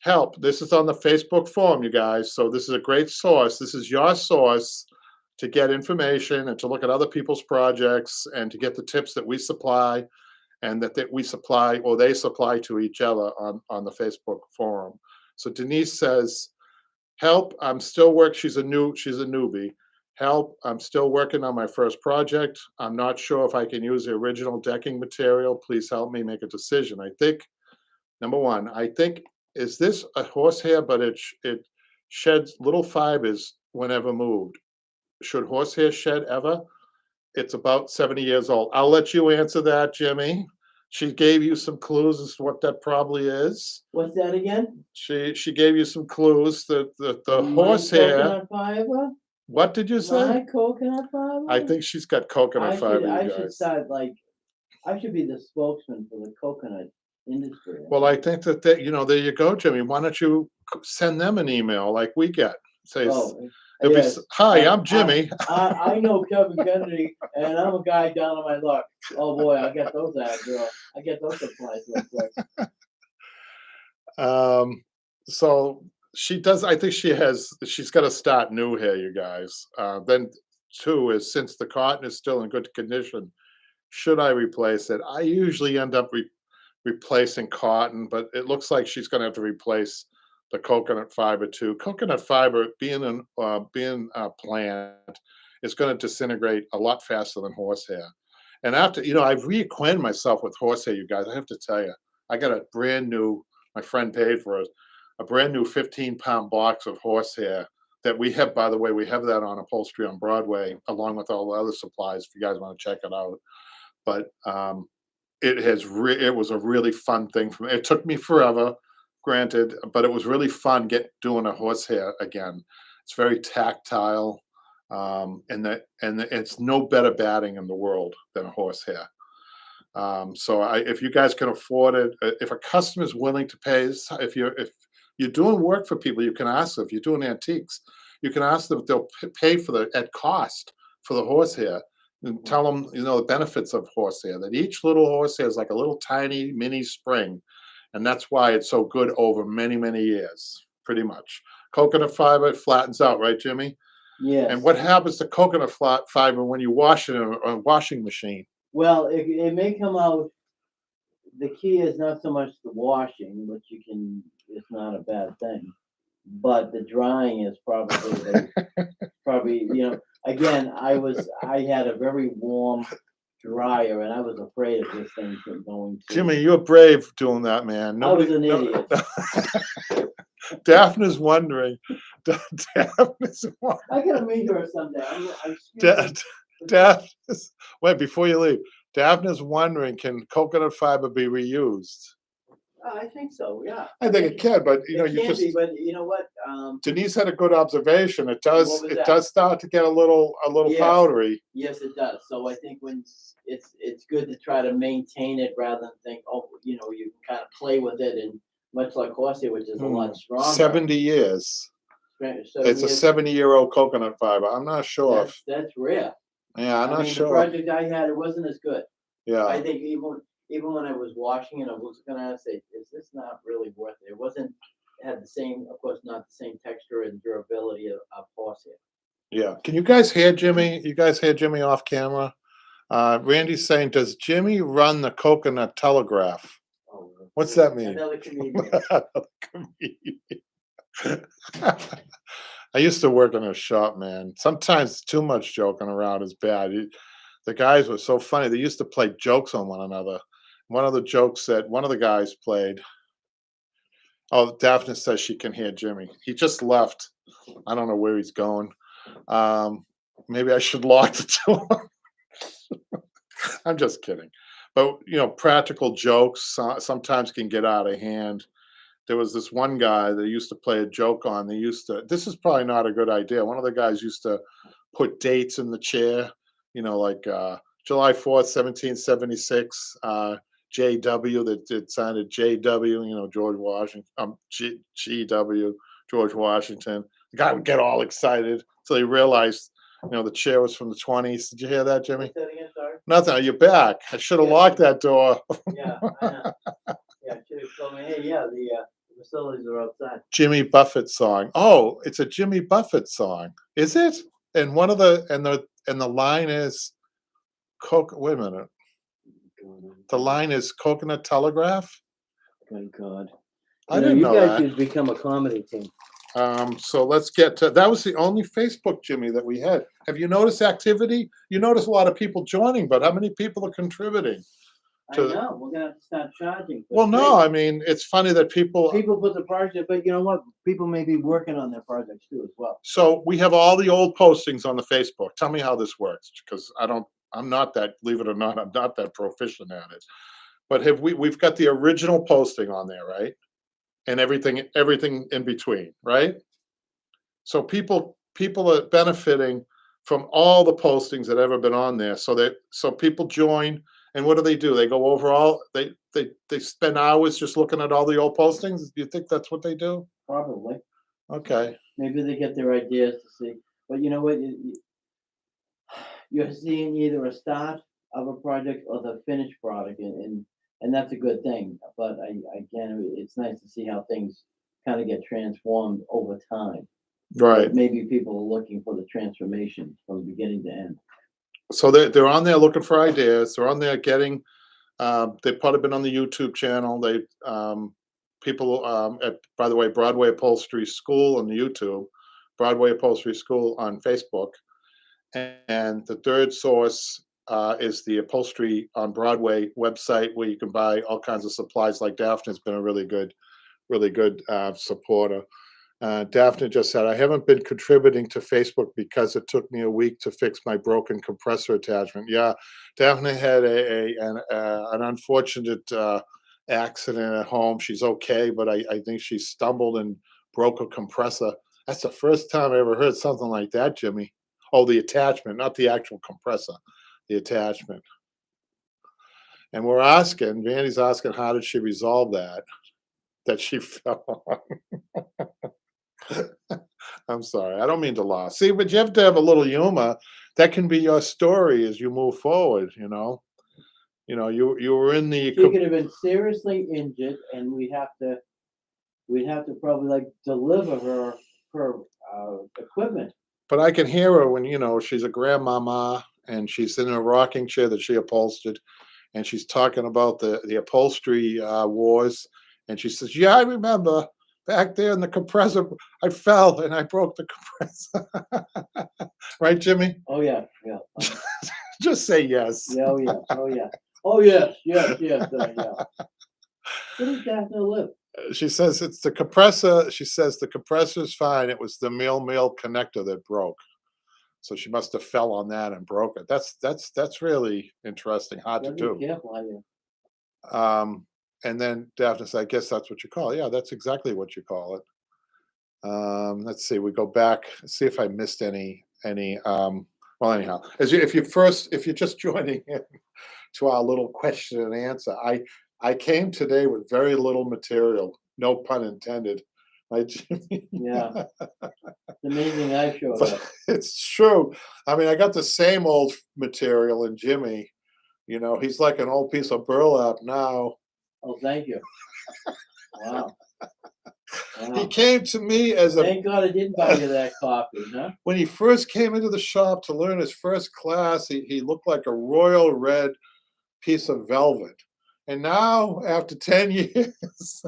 Speaker 1: help. This is on the Facebook forum, you guys. So this is a great source. This is your source to get information and to look at other people's projects and to get the tips that we supply and that we supply or they supply to each other on the Facebook forum. So Denise says, help, she's a newbie. Help, I'm still working on my first project. I'm not sure if I can use the original decking material. Please help me make a decision. I think, number one, is this a horsehair, but it sheds little fibers whenever moved? Should horsehair shed ever? It's about 70 years old. I'll let you answer that, Jimmy. She gave you some clues as to what that probably is.
Speaker 2: What's that again?
Speaker 1: She gave you some clues that the
Speaker 2: My
Speaker 1: horsehair.
Speaker 2: coconut fiber?
Speaker 1: What did you say?
Speaker 2: My coconut fiber?
Speaker 1: I think she's got coconut fiber,
Speaker 2: I
Speaker 1: you
Speaker 2: should
Speaker 1: guys.
Speaker 2: start I should be the spokesman for the coconut industry.
Speaker 1: Well, I think that there you go, Jimmy. Why don't you send them an email like we get? Say,
Speaker 2: Yes.
Speaker 1: hi, I'm Jimmy.
Speaker 2: I know Kevin Kennedy, and I'm a guy down on my luck. Oh boy, I get those ads, girl. I get those supplies real quick.
Speaker 1: So she does. I think she's got to start new here, you guys. Then two is, since the cotton is still in good condition, should I replace it? I usually end up replacing cotton, but it looks like she's going to have to replace the coconut fiber too. Coconut fiber, being a plant, is going to disintegrate a lot faster than horsehair. And after, I've reacquainted myself with horsehair, you guys. I have to tell you, I got a brand new. My friend paid for it, a brand new 15-pound box of horsehair that we have. By the way, we have that on Upholstery on Broadway, along with all the other supplies. If you guys want to check it out, but it was a really fun thing for me. It took me forever, granted, but it was really fun doing a horsehair again. It's very tactile, and it's no better batting in the world than a horsehair. So if you guys can afford it, if a customer is willing to pay, if you're doing work for people, you can ask them. If you're doing antiques, you can ask them if they'll pay at cost for the horsehair. And tell them, the benefits of horsehair, that each little horsehair is like a little tiny mini spring. And that's why it's so good over many, many years, pretty much. Coconut fiber, it flattens out, right, Jimmy?
Speaker 2: Yes.
Speaker 1: And what happens to coconut fiber when you wash it in a washing machine?
Speaker 2: Well, it may come out. The key is not so much the washing, which it's not a bad thing, but the drying is probably, again, I had a very warm dryer, and I was afraid of this thing going to.
Speaker 1: Jimmy, you're brave doing that, man.
Speaker 2: I was an idiot.
Speaker 1: Daphne's wondering, Daphne's
Speaker 2: I gotta meet her someday. I'm
Speaker 1: Da-
Speaker 2: seriously.
Speaker 1: Daphne's, wait, before you leave, Daphne's wondering, can coconut fiber be reused?
Speaker 2: I think so, yeah.
Speaker 1: I think it can, but you know,
Speaker 2: It
Speaker 1: you
Speaker 2: can
Speaker 1: just
Speaker 2: be, but you know what?
Speaker 1: Denise had a good observation. It
Speaker 2: What
Speaker 1: does
Speaker 2: was
Speaker 1: it
Speaker 2: that?
Speaker 1: does start to get a little
Speaker 2: Yes.
Speaker 1: powdery.
Speaker 2: Yes, it does. So I think when it's good to try to maintain it rather than think, oh, you know, you can kind of play with it, and much like horsehair, which is a lot stronger.
Speaker 1: 70 years. It's a 70-year-old coconut fiber. I'm not sure.
Speaker 2: That's rare.
Speaker 1: Yeah, I'm
Speaker 2: I
Speaker 1: not
Speaker 2: mean,
Speaker 1: sure.
Speaker 2: the project I had, it wasn't as good.
Speaker 1: Yeah.
Speaker 2: I think even when I was washing it, I was gonna say, is this not really worth it? It wasn't, it had the same, of course, not the same texture and durability of horsehair.
Speaker 1: Yeah. Can you guys hear Jimmy? You guys hear Jimmy off camera? Randy's saying, does Jimmy run the coconut telegraph?
Speaker 2: Oh,
Speaker 1: What's that mean?
Speaker 2: another comedian.
Speaker 1: I used to work in a shop, man. Sometimes too much joking around is bad. The guys were so funny. They used to play jokes on one another. One of the jokes that one of the guys played. Oh, Daphne says she can hear Jimmy. He just left. I don't know where he's going. Maybe I should lock the door. I'm just kidding. But you know, practical jokes sometimes can get out of hand. There was this one guy that used to play a joke on. They used to. This is probably not a good idea. One of the guys used to put dates in the chair. You know, like July 4th, 1776. JW that it sounded JW. You know, George Washington. GW. George Washington. The guy would get all excited until he realized, you know, the chair was from the 20s. Did you hear that, Jimmy?
Speaker 2: Say that again, sorry.
Speaker 1: Nothing. You're back. I should have
Speaker 2: Yeah.
Speaker 1: locked that door.
Speaker 2: Yeah, I know. Yeah, should have told me, hey, yeah, the facilities are outside.
Speaker 1: Jimmy Buffett song. Oh, it's a Jimmy Buffett song. Is it? And one of the line is wait a minute. The line is coconut telegraph?
Speaker 2: Thank God.
Speaker 1: I didn't know
Speaker 2: you guys
Speaker 1: that.
Speaker 2: should become a comedy team.
Speaker 1: So let's get to that. Was the only Facebook Jimmy that we had. Have you noticed activity? You notice a lot of people joining, but how many people are contributing?
Speaker 2: I know, we're gonna have to start charging.
Speaker 1: Well, no, I mean, it's funny that people
Speaker 2: put the project, but you know what? People may be working on their projects too as well.
Speaker 1: So we have all the old postings on the Facebook. Tell me how this works, because I'm not that, believe it or not, I'm not that proficient at it. But we've got the original posting on there, right? And everything in between, right? So people are benefiting from all the postings that ever been on there. So people join, and what do? They go over all, they spend hours just looking at all the old postings. Do you think that's what they do?
Speaker 2: Probably.
Speaker 1: Okay.
Speaker 2: Maybe they get their ideas to see, but you know what? You're seeing either a start of a project or the finished product, and that's a good thing. But again, it's nice to see how things kind of get transformed over time.
Speaker 1: Right.
Speaker 2: But maybe people are looking for the transformation from beginning to end.
Speaker 1: So they're on there looking for ideas. They're on there getting. They've probably been on the YouTube channel. They people at, by the way, Broadway Upholstery School on the YouTube, Broadway Upholstery School on Facebook, and the third source is the Upholstery on Broadway website, where you can buy all kinds of supplies. Like Daphne's been a really good supporter. Daphne just said, I haven't been contributing to Facebook because it took me a week to fix my broken compressor attachment. Yeah, Daphne had an unfortunate accident at home. She's okay, but I think she stumbled and broke a compressor. That's the first time I ever heard something like that, Jimmy. Oh, the attachment, not the actual compressor, the attachment. And Vandy's asking, how did she resolve that she fell on? I'm sorry. I don't mean to laugh. See, but you have to have a little humor. That can be your story as you move forward. You know, you were in the.
Speaker 2: She could have been seriously injured, and we'd have to probably like deliver her equipment.
Speaker 1: But I can hear her when she's a grandmama and she's in a rocking chair that she upholstered, and she's talking about the upholstery wars, and she says, "Yeah, I remember." Back there in the compressor, I fell and I broke the compressor. Right, Jimmy?
Speaker 2: Oh yeah, yeah.
Speaker 1: Just say yes.
Speaker 2: Yeah, oh yeah, oh yeah, oh yes, yeah. Where does Daphne live?
Speaker 1: She says it's the compressor. She says the compressor's fine. It was the male connector that broke. So she must have fell on that and broke it. That's really interesting. Hard to
Speaker 2: Gotta be
Speaker 1: do.
Speaker 2: careful how you.
Speaker 1: Um, and then Daphne said, I guess that's what you call it. Yeah, that's exactly what you call it. Let's see. We go back. See if I missed any. Well, anyhow, if you're just joining in to our little question and answer, I came today with very little material. No pun intended. My Jimmy.
Speaker 2: Yeah, it's amazing I showed
Speaker 1: But
Speaker 2: up.
Speaker 1: it's true. I mean, I got the same old material in Jimmy. He's like an old piece of burlap now.
Speaker 2: Oh, thank you. Wow,
Speaker 1: He
Speaker 2: wow.
Speaker 1: came to me as a
Speaker 2: Thank God I didn't buy you that coffee, huh?
Speaker 1: when he first came into the shop to learn his first class, he looked like a royal red piece of velvet. And now, after 10 years,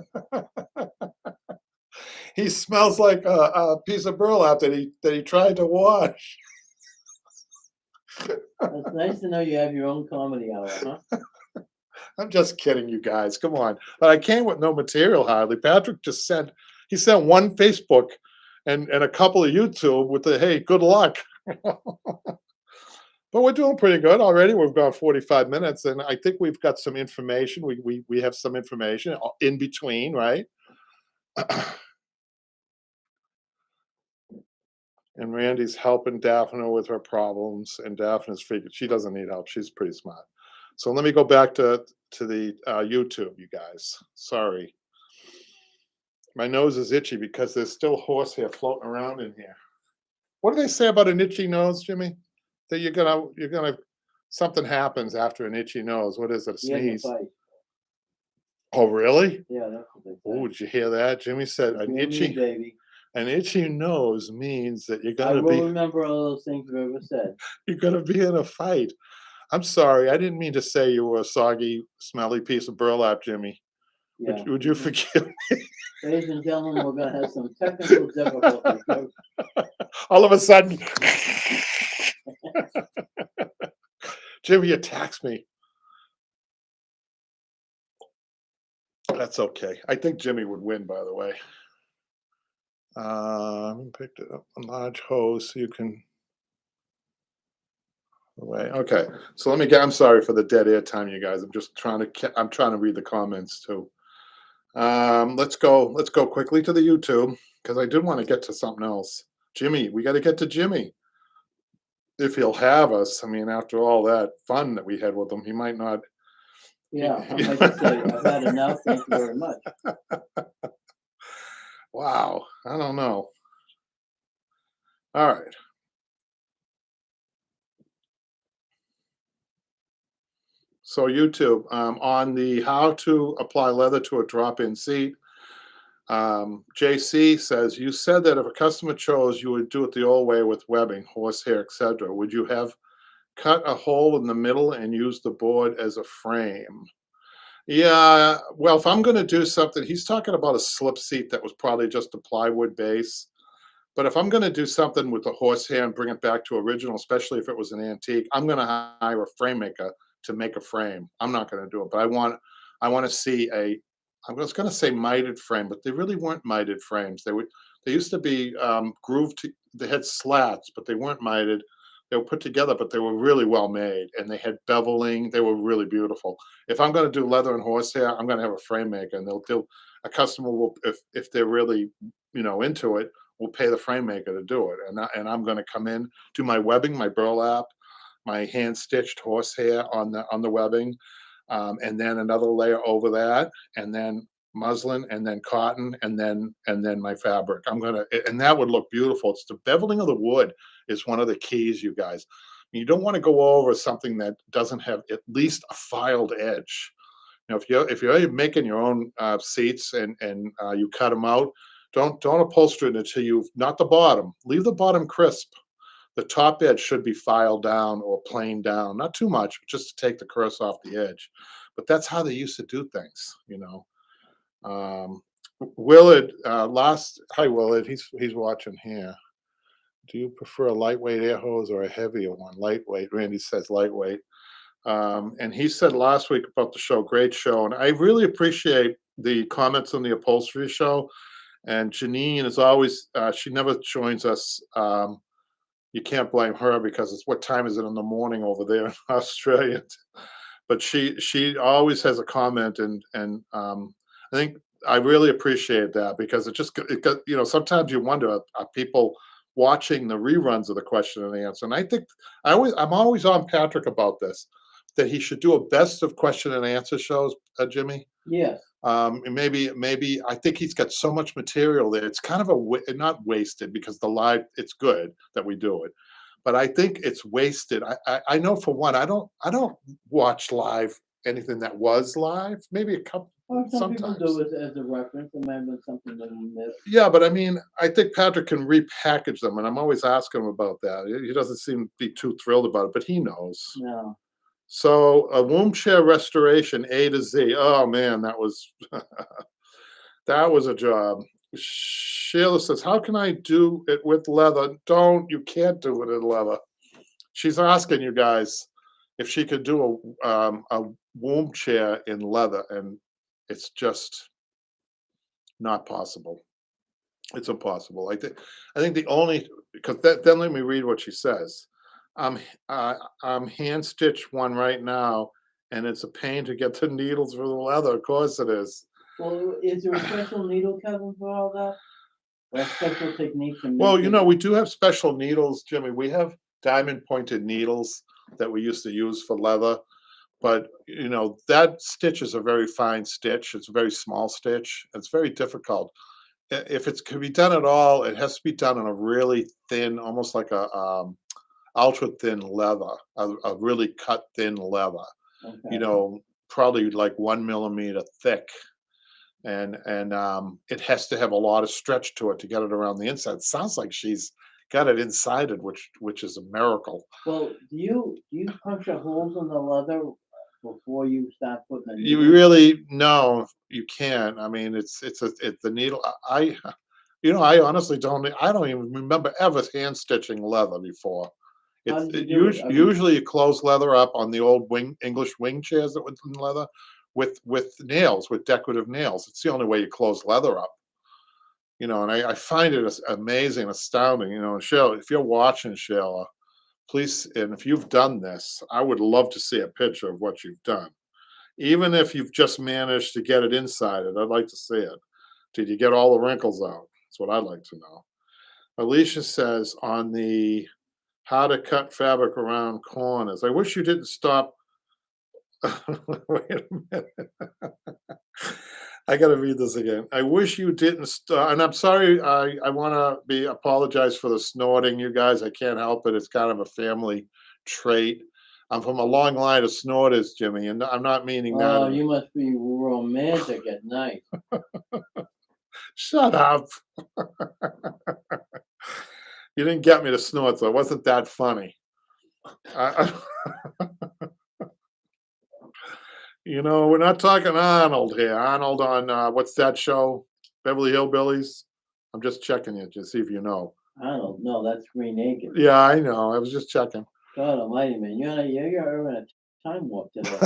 Speaker 1: he smells like a piece of burlap that he tried to wash.
Speaker 2: It's nice to know you have your own comedy hour, huh?
Speaker 1: I'm just kidding, you guys. Come on. But I came with no material hardly. Patrick just sent one Facebook and a couple of YouTube with the hey, good luck. But we're doing pretty good already. We've gone 45 minutes, and I think we've got some information. We have some information in between, right? And Randy's helping Daphne with her problems, and Daphne's figured she doesn't need help. She's pretty smart. So let me go back to the YouTube, you guys. Sorry, my nose is itchy because there's still horsehair floating around in here. What do they say about an itchy nose, Jimmy? That you're gonna something happens after an itchy nose. What is it? A
Speaker 2: You had to
Speaker 1: sneeze?
Speaker 2: fight.
Speaker 1: Oh, really?
Speaker 2: Yeah, that's what they
Speaker 1: Oh,
Speaker 2: say.
Speaker 1: did you hear that? Jimmy said
Speaker 2: It's you and me, baby.
Speaker 1: an itchy nose means that
Speaker 2: I will remember all those things you ever said.
Speaker 1: you're gonna be in a fight. I'm sorry, I didn't mean to say you were a soggy, smelly piece of burlap, Jimmy.
Speaker 2: Yeah.
Speaker 1: Would you forgive me?
Speaker 2: Ladies and gentlemen, we're gonna have some technical difficulties.
Speaker 1: All of a sudden, Jimmy attacks me. That's okay. I think Jimmy would win, by the way. Picked it up a large hose so you can away. Okay, so I'm sorry for the dead air time, you guys. I'm trying to read the comments too. Let's go quickly to the YouTube because I did want to get to something else. Jimmy, we got to get to Jimmy if he'll have us. I mean, after all that fun that we had with him, he might not.
Speaker 2: Yeah, I might just say, I've had enough, thank you very much.
Speaker 1: Wow, I don't know. All right. So YouTube, on the how to apply leather to a drop-in seat, JC says, you said that if a customer chose, you would do it the old way with webbing, horsehair, etc. Would you have cut a hole in the middle and use the board as a frame? Yeah, well, if I'm going to do something, he's talking about a slip seat that was probably just a plywood base. But if I'm going to do something with the horsehair and bring it back to original, especially if it was an antique, I'm going to hire a frame maker to make a frame. I'm not going to do it, but I want to see I was going to say mitered frame, but they really weren't mitered frames. They used to be grooved. They had slats, but they weren't mitered. They were put together, but they were really well made, and they had beveling. They were really beautiful. If I'm going to do leather and horsehair, I'm going to have a frame maker, and they'll a customer will, if they're really into it, will pay the frame maker to do it, and I'm going to come in, do my webbing, my burlap, my hand stitched horsehair on the webbing, and then another layer over that, and then muslin, and then cotton, and then my fabric. And that would look beautiful. It's the beveling of the wood is one of the keys, you guys. You don't want to go over something that doesn't have at least a filed edge. If you're making your own seats and you cut them out, don't upholster it until you've not the bottom. Leave the bottom crisp. The top edge should be filed down or planed down, not too much, just to take the curse off the edge. But that's how they used to do things. Willard, hi Willard, he's watching here. Do you prefer a lightweight air hose or a heavier one? Lightweight. Randy says lightweight. And he said last week about the show, great show. And I really appreciate the comments on the upholstery show, and Janine is always she never joins us. You can't blame her because it's what time is it in the morning over there in Australia? But she always has a comment, and I think I really appreciate that because it got sometimes you wonder are people watching the reruns of the question and answer, and I think I'm always on Patrick about this that he should do a best of question and answer shows, Jimmy.
Speaker 2: Yes.
Speaker 1: And maybe I think he's got so much material there. It's kind of not wasted because the live it's good that we do it, but I think it's wasted. I know for one, I don't watch live anything that was live. Maybe a couple
Speaker 2: Or some people
Speaker 1: sometimes.
Speaker 2: do it as a reference. It might have been something that we missed.
Speaker 1: Yeah, but I mean, I think Patrick can repackage them, and I'm always asking him about that. He doesn't seem to be too thrilled about it, but he knows.
Speaker 2: No.
Speaker 1: So a womb chair restoration A to Z. Oh man, that was that was a job. Sheila says, "How can I do it with leather?" Don't you can't do it in leather. She's asking you guys if she could do a womb chair in leather, and it's just not possible. It's impossible. I think the only because then let me read what she says. I'm I'm hand stitched one right now, and it's a pain to get the needles for the leather. Of course it is.
Speaker 2: Well, is there a special needle cover for all that? Or a special technique to
Speaker 1: Well,
Speaker 2: make it?
Speaker 1: we do have special needles, Jimmy. We have diamond pointed needles that we used to use for leather, but that stitch is a very fine stitch. It's a very small stitch. It's very difficult. If it's could be done at all, it has to be done on a really thin, almost like a ultra thin leather, a really cut thin leather. You
Speaker 2: Okay.
Speaker 1: know, probably like 1 millimeter thick, and it has to have a lot of stretch to it to get it around the inside. It sounds like she's got it insided, which is a miracle.
Speaker 2: Well, do you puncture holes in the leather before you start putting the
Speaker 1: You
Speaker 2: needle?
Speaker 1: really no, you can't. I mean, it's the needle. I honestly don't even remember ever hand stitching leather before.
Speaker 2: How
Speaker 1: It's
Speaker 2: did you
Speaker 1: it
Speaker 2: do it?
Speaker 1: us
Speaker 2: I mean,
Speaker 1: usually you close leather up on the old English wing chairs that were in leather with nails, with decorative nails. It's the only way you close leather up. And I find it amazing, astounding. And Sheila, if you're watching, Sheila, please, and if you've done this, I would love to see a picture of what you've done. Even if you've just managed to get it inside it, I'd like to see it. Did you get all the wrinkles out? That's what I'd like to know. Alicia says on the how to cut fabric around corners. I wish you didn't stop. Wait a minute. I got to read this again. I wish you didn't stop. And I'm sorry. I want to be apologize for the snorting, you guys. I can't help it. It's kind of a family trait. I'm from a long line of snorters, Jimmy, and I'm not meaning that.
Speaker 2: oh, you must be romantic at night.
Speaker 1: Shut up. You didn't get me to snort, so it wasn't that funny. I, we're not talking Arnold here. Arnold on what's that show? Beverly Hillbillies. I'm just checking you to see if you know.
Speaker 2: I don't know. That's Green Acres.
Speaker 1: Yeah, I know. I was just checking.
Speaker 2: God Almighty, man! You're in a time warp today.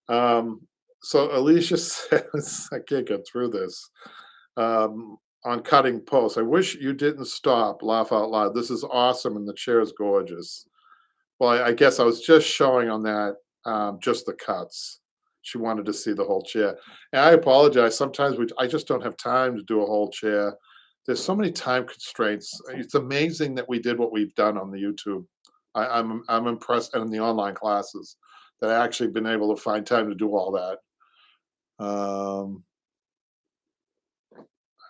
Speaker 1: um, so Alicia says, I can't get through this. On cutting posts, I wish you didn't stop. Laugh out loud. This is awesome, and the chair is gorgeous. Well, I guess I was just showing on that just the cuts. She wanted to see the whole chair. And I apologize. Sometimes I just don't have time to do a whole chair. There's so many time constraints. It's amazing that we did what we've done on the YouTube. I'm impressed, and in the online classes that I actually been able to find time to do all that.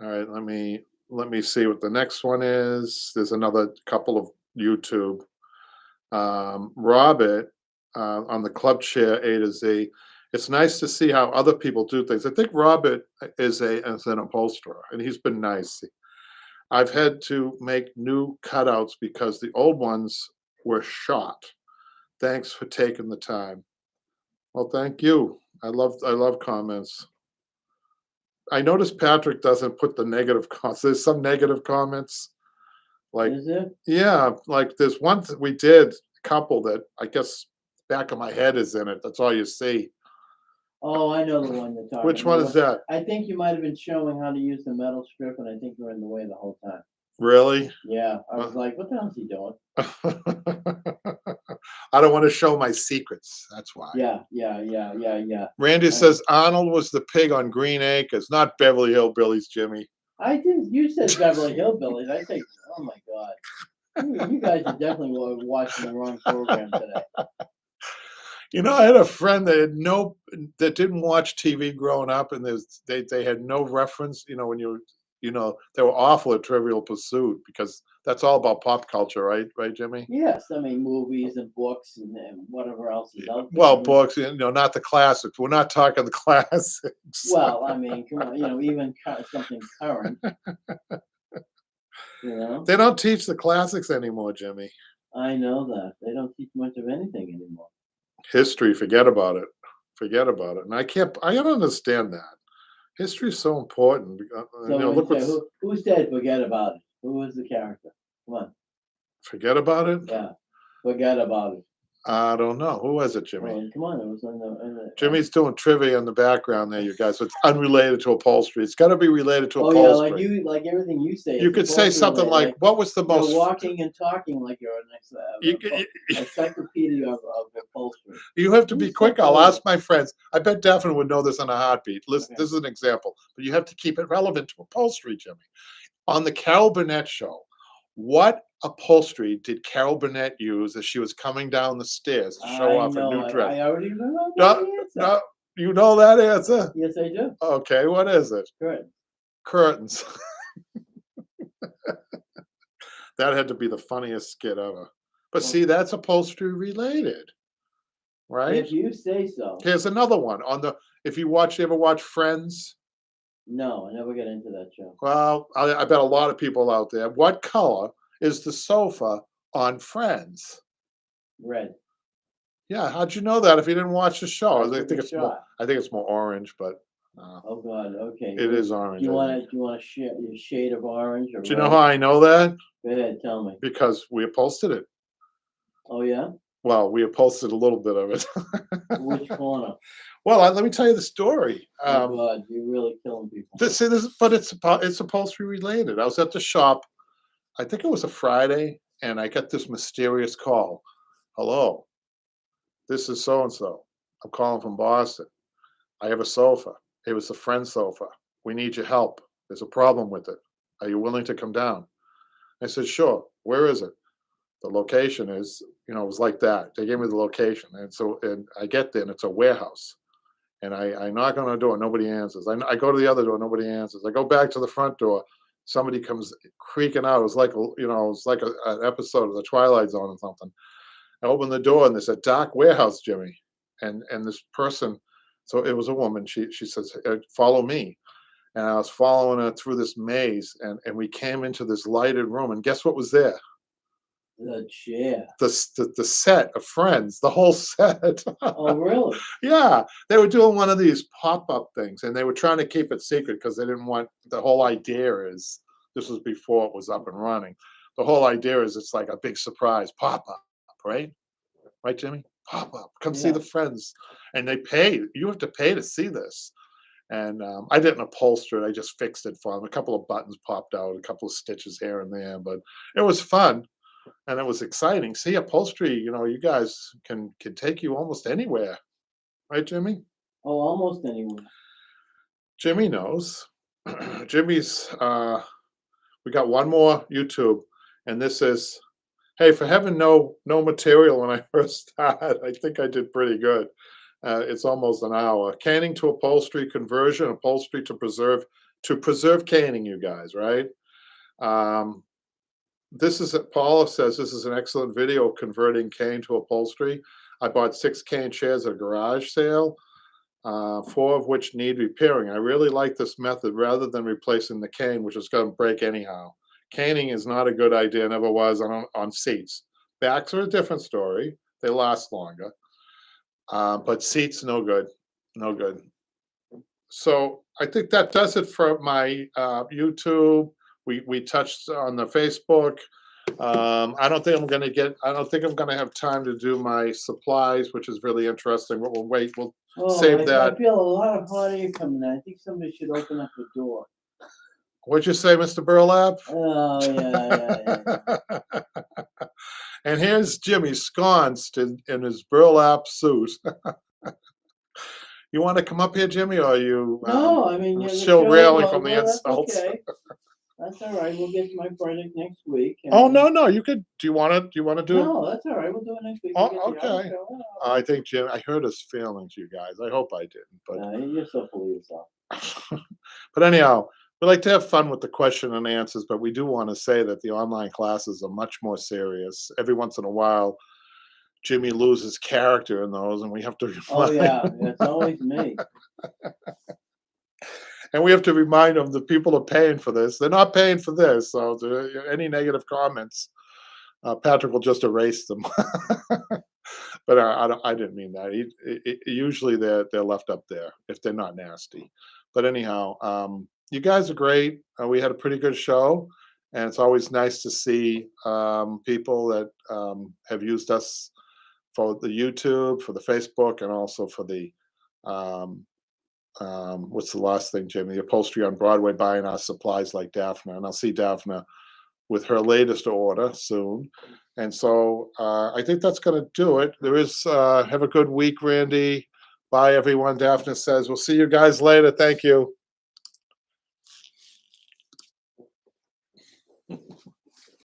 Speaker 1: All right, let me see what the next one is. There's another couple of YouTube. Robert on the club chair A to Z. It's nice to see how other people do things. I think Robert is an upholsterer, and he's been nice. I've had to make new cutouts because the old ones were shot. Thanks for taking the time. Well, thank you. I love comments. I noticed Patrick doesn't put the negative comments. There's some negative comments. Like,
Speaker 2: Is it?
Speaker 1: yeah, like there's one we did a couple that I guess back of my head is in it. That's all you see.
Speaker 2: Oh, I know the one you're talking
Speaker 1: Which one
Speaker 2: about.
Speaker 1: is that?
Speaker 2: I think you might have been showing how to use the metal strip, and I think you were in the way the whole time.
Speaker 1: Really?
Speaker 2: Yeah, I
Speaker 1: Uh,
Speaker 2: was like, "What the hell is he doing?"
Speaker 1: I don't want to show my secrets. That's why.
Speaker 2: Yeah.
Speaker 1: Randy
Speaker 2: I
Speaker 1: says Arnold was the pig on Green Acres, not Beverly Hillbillies, Jimmy.
Speaker 2: I did. You said Beverly Hillbillies. I say, oh my god, you guys are definitely watching the wrong program today.
Speaker 1: You know, I had a friend that had that didn't watch TV growing up, and they had no reference. You know, when they were awful at Trivial Pursuit because that's all about pop culture, right? Right, Jimmy?
Speaker 2: Yes, I mean movies and books and whatever else is out there.
Speaker 1: Well, books, not the classics. We're not talking the classics.
Speaker 2: Well, I mean, come on, even something current, you know.
Speaker 1: They don't teach the classics anymore, Jimmy.
Speaker 2: I know that they don't teach much of anything anymore.
Speaker 1: History, forget about it. Forget about it. And I don't understand that. History is so important.
Speaker 2: So when
Speaker 1: Look
Speaker 2: you say
Speaker 1: what's
Speaker 2: who said forget about it? Who was the character? Come on,
Speaker 1: forget about it.
Speaker 2: yeah, forget about it.
Speaker 1: I don't know. Who was it, Jimmy?
Speaker 2: Well, come on, it was in the
Speaker 1: Jimmy's doing trivia in the background there, you guys. So it's unrelated to upholstery. It's got to be related to
Speaker 2: Oh yeah,
Speaker 1: upholstery.
Speaker 2: like everything you say.
Speaker 1: You
Speaker 2: Is
Speaker 1: could say
Speaker 2: supposed to
Speaker 1: something
Speaker 2: relate.
Speaker 1: like, "What was the
Speaker 2: You're
Speaker 1: most?"
Speaker 2: walking and talking like you're
Speaker 1: You,
Speaker 2: an encyclopedia of upholstery.
Speaker 1: you have to
Speaker 2: You
Speaker 1: be
Speaker 2: step
Speaker 1: quick. I'll
Speaker 2: forward.
Speaker 1: ask my friends. I bet Daphne would know this in a heartbeat. Listen,
Speaker 2: Okay.
Speaker 1: this is an example, but you have to keep it relevant to upholstery, Jimmy. On the Carol Burnett show, what upholstery did Carol Burnett use as she was coming down the stairs to show
Speaker 2: I
Speaker 1: off her
Speaker 2: know.
Speaker 1: new dress?
Speaker 2: I already remember
Speaker 1: No,
Speaker 2: the answer.
Speaker 1: no, you know that answer?
Speaker 2: Yes, I do.
Speaker 1: Okay, what is it?
Speaker 2: Good.
Speaker 1: Curtains. That had to be the funniest skit ever. But
Speaker 2: Well,
Speaker 1: see, that's upholstery related, right?
Speaker 2: if you say so.
Speaker 1: Here's another one. If you ever watch Friends?
Speaker 2: No, I never get into that show.
Speaker 1: Well, I bet a lot of people out there. What color is the sofa on Friends?
Speaker 2: Red.
Speaker 1: Yeah, how'd you know that if you didn't watch the show?
Speaker 2: I took a shot.
Speaker 1: I think it's more orange, but
Speaker 2: Oh God. Okay.
Speaker 1: it is
Speaker 2: Do
Speaker 1: orange.
Speaker 2: you
Speaker 1: I
Speaker 2: want
Speaker 1: think.
Speaker 2: to? Do you want a shade of orange or
Speaker 1: Do you know
Speaker 2: red?
Speaker 1: how I know that?
Speaker 2: Go ahead. Tell me.
Speaker 1: Because we upholstered it.
Speaker 2: Oh yeah.
Speaker 1: Well, we upholstered a little bit of it.
Speaker 2: Which corner?
Speaker 1: Well, let me tell you the story.
Speaker 2: Oh God, you're really killing people.
Speaker 1: But it's upholstery related. I was at the shop. I think it was a Friday, and I got this mysterious call. Hello, this is so and so. I'm calling from Boston. I have a sofa. It was a friend sofa. We need your help. There's a problem with it. Are you willing to come down? I said, sure. Where is it? The location is, it was like that. They gave me the location. And I get there and it's a warehouse. And I knock on the door, nobody answers. I go to the other door, nobody answers. I go back to the front door, somebody comes creaking out. It was like, an episode of the Twilight Zone or something. I open the door and there's a dark warehouse, Jimmy. And this person, so it was a woman, she says, follow me. And I was following her through this maze and we came into this lighted room. And guess what was there?
Speaker 2: The chair.
Speaker 1: The set of Friends, the whole set.
Speaker 2: Oh really?
Speaker 1: Yeah, they were doing one of these pop-up things, and they were trying to keep it secret because they didn't want. The whole idea is this was before it was up and running. The whole idea is it's like a big surprise pop-up, right? Right, Jimmy? Pop-up. Come see
Speaker 2: Yeah.
Speaker 1: the Friends, and they pay. You have to pay to see this. And I didn't upholster it. I just fixed it for them. A couple of buttons popped out, a couple of stitches here and there, but it was fun. And it was exciting. See, upholstery, you guys can take you almost anywhere, right, Jimmy?
Speaker 2: Oh, almost anywhere.
Speaker 1: Jimmy knows. Jimmy's. We got one more YouTube, and this is. Hey, for having no material when I first started, I think I did pretty good. It's almost an hour. Canning to upholstery conversion, upholstery to preserve canning. You guys, right? Paula says this is an excellent video converting cane to upholstery. I bought 6 cane chairs at a garage sale, 4 of which need repairing. I really like this method rather than replacing the cane, which is going to break anyhow. Caning is not a good idea, never was on seats. Backs are a different story. They last longer. But seats, no good. No good. So I think that does it for my YouTube. We touched on the Facebook. I don't think I'm gonna have time to do my supplies, which is really interesting, but we'll wait. We'll
Speaker 2: Oh,
Speaker 1: save
Speaker 2: I
Speaker 1: that.
Speaker 2: feel a lot of hot air coming in. I think somebody should open up the door.
Speaker 1: What'd you say, Mr. Burlap?
Speaker 2: Oh, yeah.
Speaker 1: And here's Jimmy sconced in his burlap suit. You want to come up here, Jimmy, or are you
Speaker 2: No, I mean, yeah, the
Speaker 1: still
Speaker 2: show's
Speaker 1: railing from the
Speaker 2: over. That's
Speaker 1: insults?
Speaker 2: okay. That's all right. We'll get to my project next week.
Speaker 1: Oh no, no, you could. Do you want to do?
Speaker 2: No, that's all right. We'll do it next week. We'll get
Speaker 1: Oh,
Speaker 2: the art
Speaker 1: okay.
Speaker 2: show.
Speaker 1: I think Jim. I heard his feelings, you guys. I hope I didn't, but
Speaker 2: You're so full of yourself.
Speaker 1: but anyhow, we like to have fun with the question and answers, but we do want to say that the online classes are much more serious. Every once in a while, Jimmy loses character in those, and we have to
Speaker 2: Oh,
Speaker 1: remind
Speaker 2: yeah. It's always me.
Speaker 1: and we have to remind them the people are paying for this. They're not paying for this, so any negative comments, Patrick will just erase them. But I didn't mean that. Usually they're left up there if they're not nasty. But anyhow, you guys are great. We had a pretty good show, and it's always nice to see people that have used us for the YouTube, for the Facebook, and also for the um, what's the last thing, Jamie? The upholstery on Broadway, buying our supplies like Daphne, and I'll see Daphne with her latest order soon. And so I think that's going to do it. There is have a good week, Randy. Bye, everyone. Daphne says, "We'll see you guys later. Thank you."